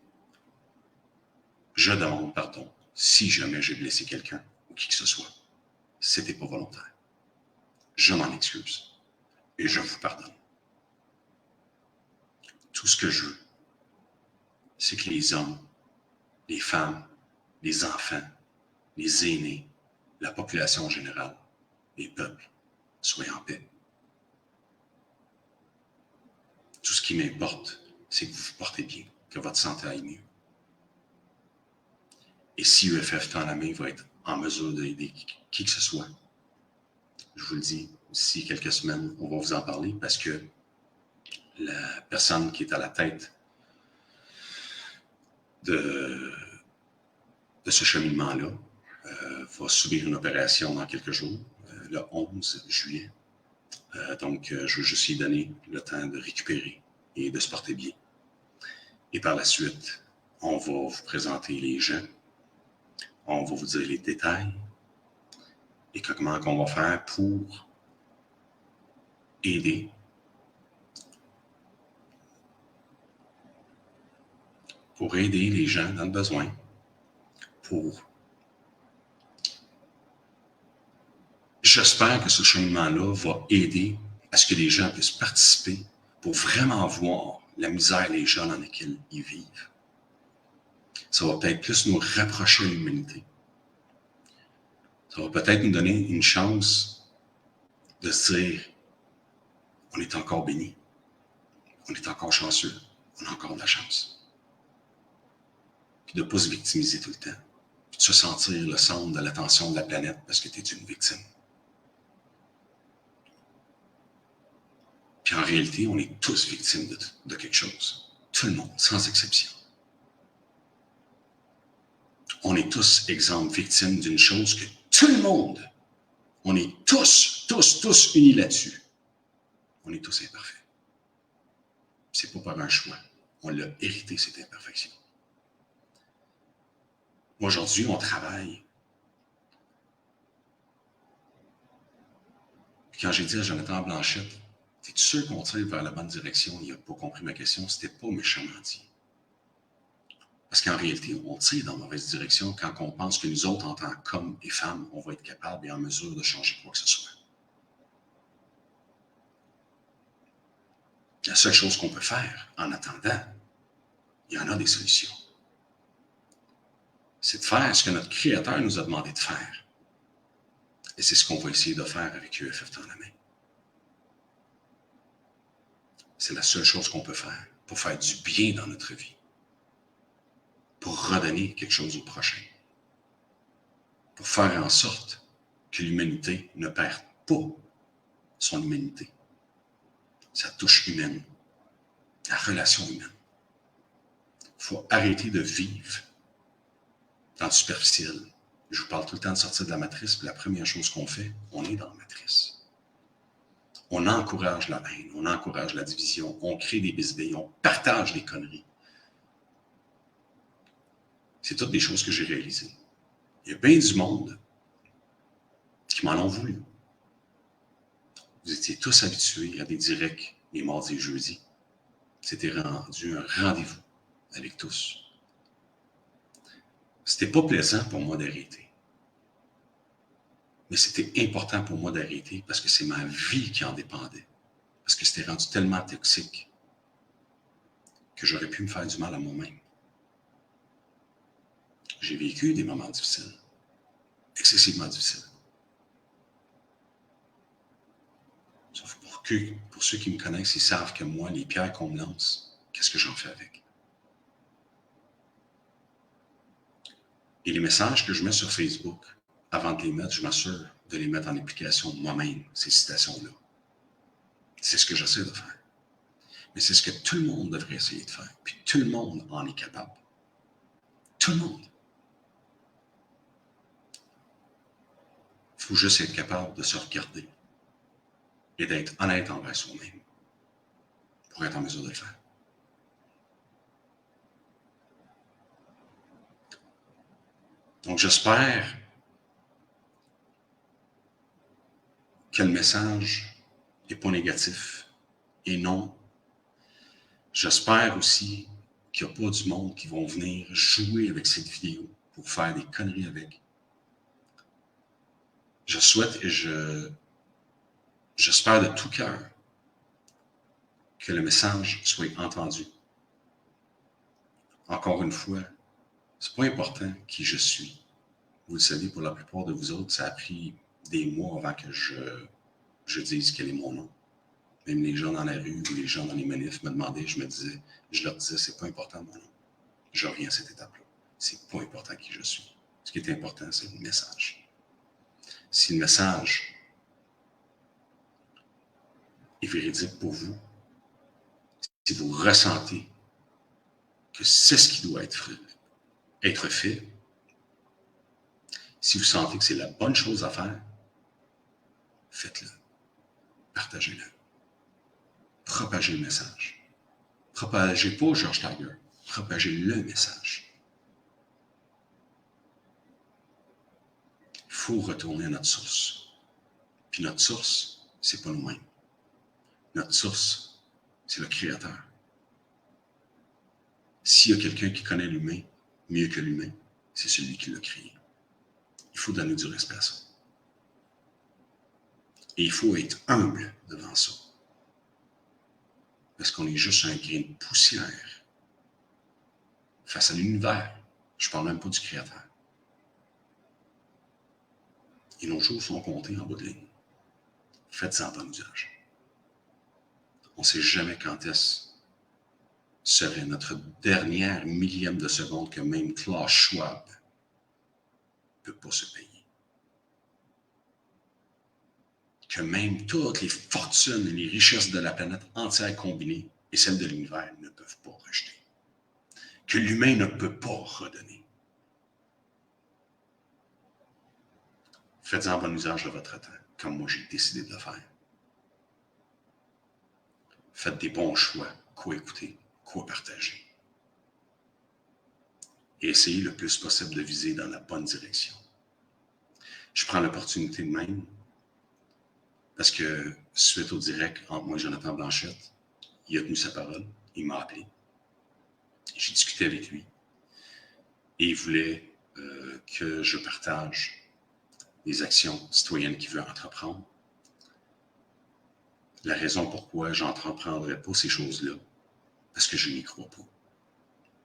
je demande pardon si jamais j'ai blessé quelqu'un ou qui que ce soit. C'était pas volontaire. Je m'en excuse et je vous pardonne. Tout ce que je veux, c'est que les hommes, les femmes, les enfants, les aînés, la population en général, les peuples, soient en paix. Tout ce qui m'importe, c'est que vous vous portez bien, que votre santé aille mieux. Et si UFF Tend la main va être en mesure d'aider qui que ce soit, je vous le dis, d'ici quelques semaines, on va vous en parler parce que la personne qui est à la tête de ce cheminement-là va subir une opération dans quelques jours, le 11 juillet. Donc, je veux juste lui donner le temps de récupérer et de se porter bien. Et par la suite, on va vous présenter les gens, on va vous dire les détails et comment on va faire pour aider les gens dans le besoin, J'espère que ce cheminement-là va aider à ce que les gens puissent participer pour vraiment voir la misère des gens dans laquelle ils vivent. Ça va peut-être plus nous rapprocher de l'humanité. Ça va peut-être nous donner une chance de se dire on est encore béni, on est encore chanceux, on a encore de la chance. Puis de ne pas se victimiser tout le temps, puis de se sentir le centre de l'attention de la planète parce que tu es une victime. Puis en réalité, on est tous victimes de quelque chose. Tout le monde, sans exception. On est tous, exemple, victimes d'une chose que tout le monde, on est tous unis là-dessus. On est tous imparfaits. C'est pas par un choix. On l'a hérité, cette imperfection. Aujourd'hui, on travaille. Puis quand j'ai dit à Jonathan Blanchette, t'es-tu sûr qu'on tire vers la bonne direction? Il n'a pas compris ma question. C'était pas méchamment dit. Parce qu'en réalité, on tire dans la mauvaise direction quand on pense que nous autres, en tant qu'hommes et femmes, on va être capables et en mesure de changer quoi que ce soit. La seule chose qu'on peut faire, en attendant, il y en a des solutions. C'est de faire ce que notre Créateur nous a demandé de faire. Et c'est ce qu'on va essayer de faire avec UFF dans la main. C'est la seule chose qu'on peut faire pour faire du bien dans notre vie. Pour redonner quelque chose au prochain. Pour faire en sorte que l'humanité ne perde pas son humanité. Sa touche humaine. La relation humaine. Il faut arrêter de vivre dans le superficiel. Je vous parle tout le temps de sortir de la matrice, puis la première chose qu'on fait, on est dans la matrice. On encourage la haine, on encourage la division, on crée des bisbilles, on partage des conneries. C'est toutes des choses que j'ai réalisées. Il y a bien du monde qui m'en ont voulu. Vous étiez tous habitués à des directs les mardis et jeudis. C'était rendu un rendez-vous avec tous. C'était pas plaisant pour moi d'arrêter. Mais c'était important pour moi d'arrêter parce que c'est ma vie qui en dépendait. Parce que c'était rendu tellement toxique que j'aurais pu me faire du mal à moi-même. J'ai vécu des moments difficiles, excessivement difficiles. Sauf pour ceux qui me connaissent, ils savent que moi, les pierres qu'on me lance, qu'est-ce que j'en fais avec? Et les messages que je mets sur Facebook, avant de les mettre, je m'assure de les mettre en application moi-même, ces citations-là. C'est ce que j'essaie de faire. Mais c'est ce que tout le monde devrait essayer de faire. Puis tout le monde en est capable. Tout le monde. Il faut juste être capable de se regarder et d'être honnête envers soi-même pour être en mesure de le faire. Donc, j'espère que le message n'est pas négatif. Et non, j'espère aussi qu'il n'y a pas du monde qui vont venir jouer avec cette vidéo pour faire des conneries avec. Je souhaite et j'espère de tout cœur que le message soit entendu. Encore une fois, c'est pas important qui je suis. Vous le savez, pour la plupart de vous autres, ça a pris des mois avant que je dise quel est mon nom. Même les gens dans la rue ou les gens dans les manifs me demandaient, je leur disais, c'est pas important mon nom. Je reviens à cette étape-là. C'est pas important qui je suis. Ce qui est important, c'est le message. Si le message est véridique pour vous, si vous ressentez que c'est ce qui doit être fait, si vous sentez que c'est la bonne chose à faire, faites-le. Partagez-le. Propagez le message. Propagez pas George Tiger. Propagez le message. Il faut retourner à notre source. Puis notre source, c'est pas nous-mêmes. Notre source, c'est le Créateur. S'il y a quelqu'un qui connaît l'humain mieux que l'humain, c'est celui qui l'a créé. Il faut donner du respect à ça. Et il faut être humble devant ça. Parce qu'on est juste un grain de poussière face à l'univers. Je ne parle même pas du Créateur. Et nos jours sont comptés en bout de ligne. Faites-en bon usage. On ne sait jamais quand est-ce serait notre dernière millième de seconde que même Klaus Schwab ne peut pas se payer. que même toutes les fortunes et les richesses de la planète entière combinées et celles de l'univers ne peuvent pas rejeter. Que l'humain ne peut pas redonner. Faites-en bon usage de votre temps, comme moi j'ai décidé de le faire. Faites des bons choix, quoi écouter, quoi partager. Et essayez le plus possible de viser dans la bonne direction. Je prends l'opportunité de même, parce que suite au direct entre moi et Jonathan Blanchette, il a tenu sa parole, il m'a appelé. J'ai discuté avec lui et il voulait que je partage des actions citoyennes qu'il veut entreprendre. La raison pourquoi je n'entreprendrai pas ces choses-là, parce que je n'y crois pas.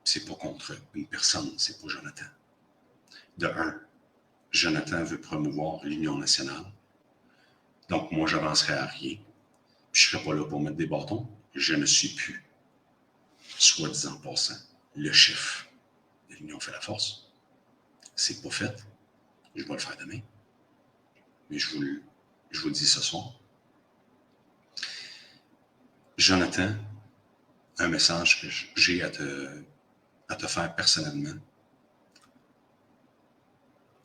C'est pas contre une personne, c'est pas Jonathan. De un, Jonathan veut promouvoir l'Union nationale. Donc, moi, j'avancerai à rien. Je ne serai pas là pour mettre des bâtons. Je ne suis plus, soi-disant passant, le chef de l'Union fait la force. C'est pas fait. Je vais le faire demain. Mais je vous le dis ce soir. Jonathan, un message que j'ai à te faire personnellement.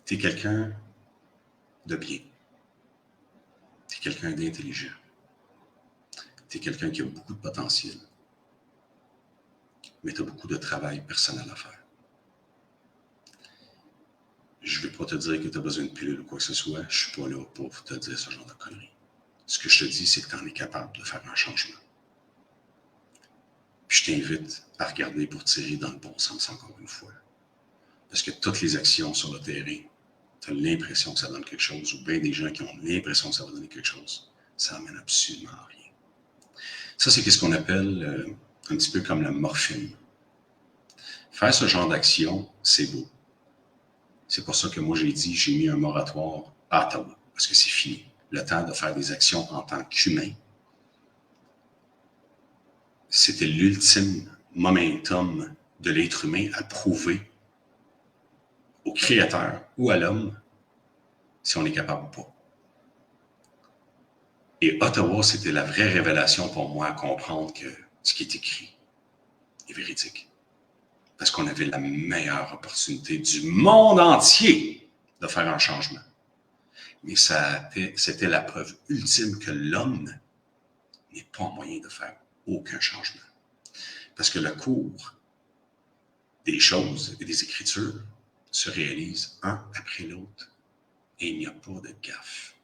Tu es quelqu'un de bien. Tu es quelqu'un d'intelligent. Tu es quelqu'un qui a beaucoup de potentiel. Mais tu as beaucoup de travail personnel à faire. Je ne vais pas te dire que tu as besoin de pilule ou quoi que ce soit. Je ne suis pas là pour te dire ce genre de conneries. Ce que je te dis, c'est que tu en es capable de faire un changement. Puis je t'invite à regarder pour tirer dans le bon sens encore une fois. Parce que toutes les actions sur le terrain, tu as l'impression que ça donne quelque chose, ou bien des gens qui ont l'impression que ça va donner quelque chose, ça n'amène absolument à rien. Ça, c'est ce qu'on appelle un petit peu comme la morphine. Faire ce genre d'action, c'est beau. C'est pour ça que moi, j'ai mis un moratoire à Ottawa, parce que c'est fini. Le temps de faire des actions en tant qu'humain, c'était l'ultime momentum de l'être humain à prouver au créateur ou à l'homme si on est capable ou pas. Et Ottawa, c'était la vraie révélation pour moi à comprendre que ce qui est écrit est véridique. Parce qu'on avait la meilleure opportunité du monde entier de faire un changement. Mais c'était la preuve ultime que l'homme n'est pas en moyen de faire aucun changement. Parce que le cours des choses et des Écritures se réalise un après l'autre et il n'y a pas de gaffe.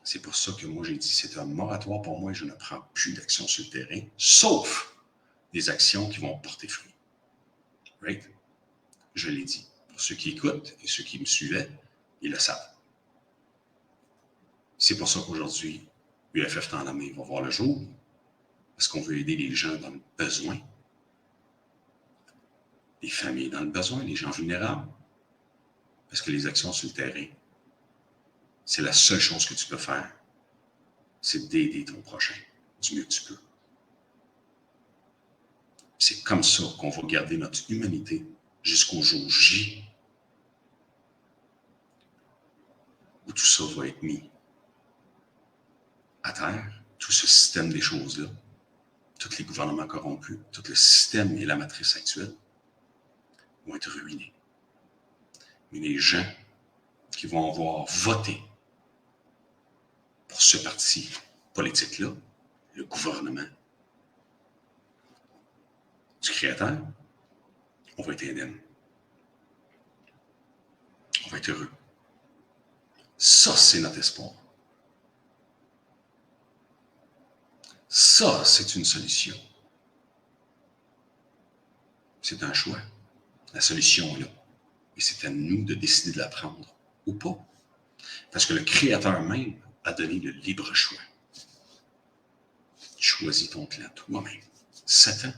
C'est pour ça que moi j'ai dit c'est un moratoire pour moi et je ne prends plus d'action sur le terrain, sauf des actions qui vont porter fruit. Right? Je l'ai dit. Pour ceux qui écoutent et ceux qui me suivaient, ils le savent. C'est pour ça qu'aujourd'hui, UFF Temps d'Amé va voir le jour, parce qu'on veut aider les gens dans le besoin, les familles dans le besoin, les gens vulnérables, parce que les actions sur le terrain, c'est la seule chose que tu peux faire, c'est d'aider ton prochain du mieux que tu peux. C'est comme ça qu'on va garder notre humanité jusqu'au jour J, où tout ça va être mis à terre, tout ce système des choses-là, tous les gouvernements corrompus, tout le système et la matrice actuelle vont être ruinés. Mais les gens qui vont avoir voté pour ce parti politique-là, le gouvernement du Créateur, on va être indemne. On va être heureux. Ça, c'est notre espoir. Ça, c'est une solution. C'est un choix. La solution est là. Et c'est à nous de décider de la prendre ou pas. Parce que le Créateur même a donné le libre choix. Choisis ton clan toi-même. Satan,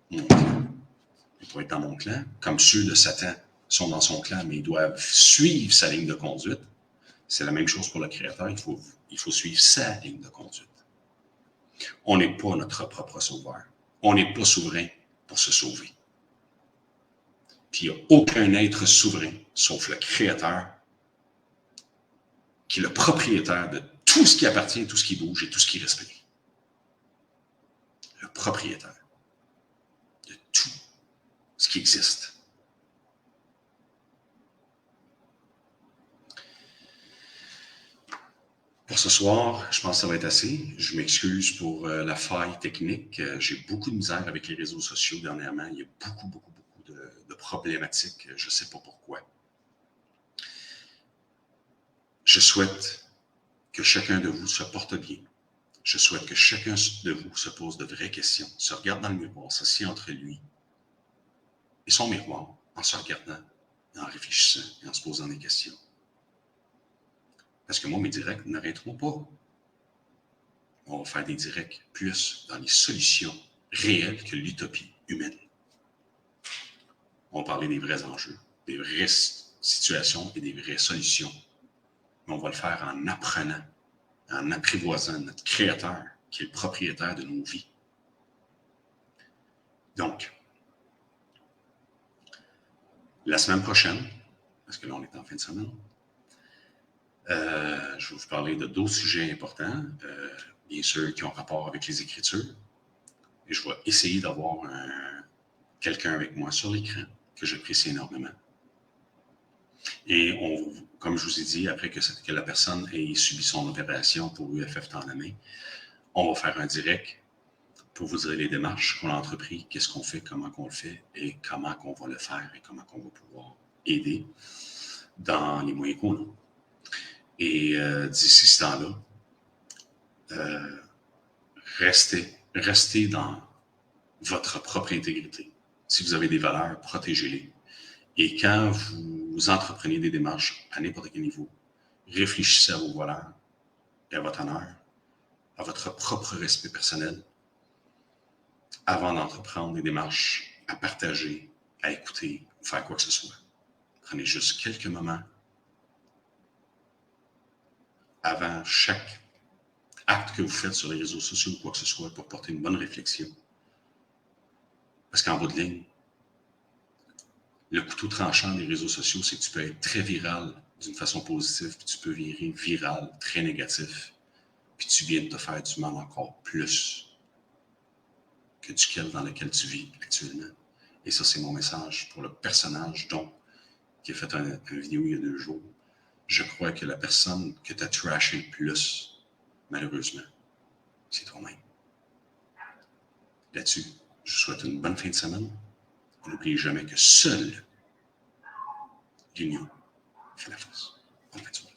mon clan. Il faut être dans mon clan, comme ceux de Satan sont dans son clan, mais ils doivent suivre sa ligne de conduite. C'est la même chose pour le Créateur. Il faut suivre sa ligne de conduite. On n'est pas notre propre sauveur. On n'est pas souverain pour se sauver. Puis il n'y a aucun être souverain, sauf le Créateur, qui est le propriétaire de tout ce qui appartient, tout ce qui bouge et tout ce qui respire. Le propriétaire de tout ce qui existe. Pour ce soir, je pense que ça va être assez. Je m'excuse pour la faille technique. J'ai beaucoup de misère avec les réseaux sociaux dernièrement. Il y a beaucoup de problématiques. Je ne sais pas pourquoi. Je souhaite que chacun de vous se porte bien. Je souhaite que chacun de vous se pose de vraies questions, se regarde dans le miroir, s'assied entre lui et son miroir, en se regardant, et en réfléchissant et en se posant des questions. Parce que moi, mes directs n'arrêteront pas. On va faire des directs plus dans les solutions réelles que l'utopie humaine. On va parler des vrais enjeux, des vraies situations et des vraies solutions. Mais on va le faire en apprenant, en apprivoisant notre créateur, qui est le propriétaire de nos vies. Donc, la semaine prochaine, parce que là, on est en fin de semaine, je vais vous parler de d'autres sujets importants, bien sûr, qui ont rapport avec les Écritures. Et je vais essayer d'avoir quelqu'un avec moi sur l'écran que j'apprécie énormément. Et comme je vous ai dit, après que la personne ait subi son opération pour UFF Temps à la main, on va faire un direct pour vous dire les démarches qu'on a entreprises, qu'est-ce qu'on fait, comment qu'on le fait et comment qu'on va le faire et comment qu'on va pouvoir aider dans les moyens qu'on a. Et d'ici ce temps-là, restez dans votre propre intégrité. Si vous avez des valeurs, protégez-les. Et quand vous entreprenez des démarches à n'importe quel niveau, réfléchissez à vos valeurs et à votre honneur, à votre propre respect personnel, avant d'entreprendre des démarches à partager, à écouter, ou faire quoi que ce soit. Prenez juste quelques moments avant chaque acte que vous faites sur les réseaux sociaux ou quoi que ce soit pour porter une bonne réflexion. Parce qu'en bout de ligne, le couteau tranchant des réseaux sociaux, c'est que tu peux être très viral d'une façon positive, puis tu peux virer viral, très négatif, puis tu viens de te faire du mal encore plus que duquel dans lequel tu vis actuellement. Et ça, c'est mon message pour le personnage, donc, qui a fait une vidéo il y a 2 jours. Je crois que la personne que tu as trashé le plus, malheureusement, c'est toi-même. Là-dessus, je vous souhaite une bonne fin de semaine. N'oubliez jamais que seule l'union fait la force. Bonne fin de semaine.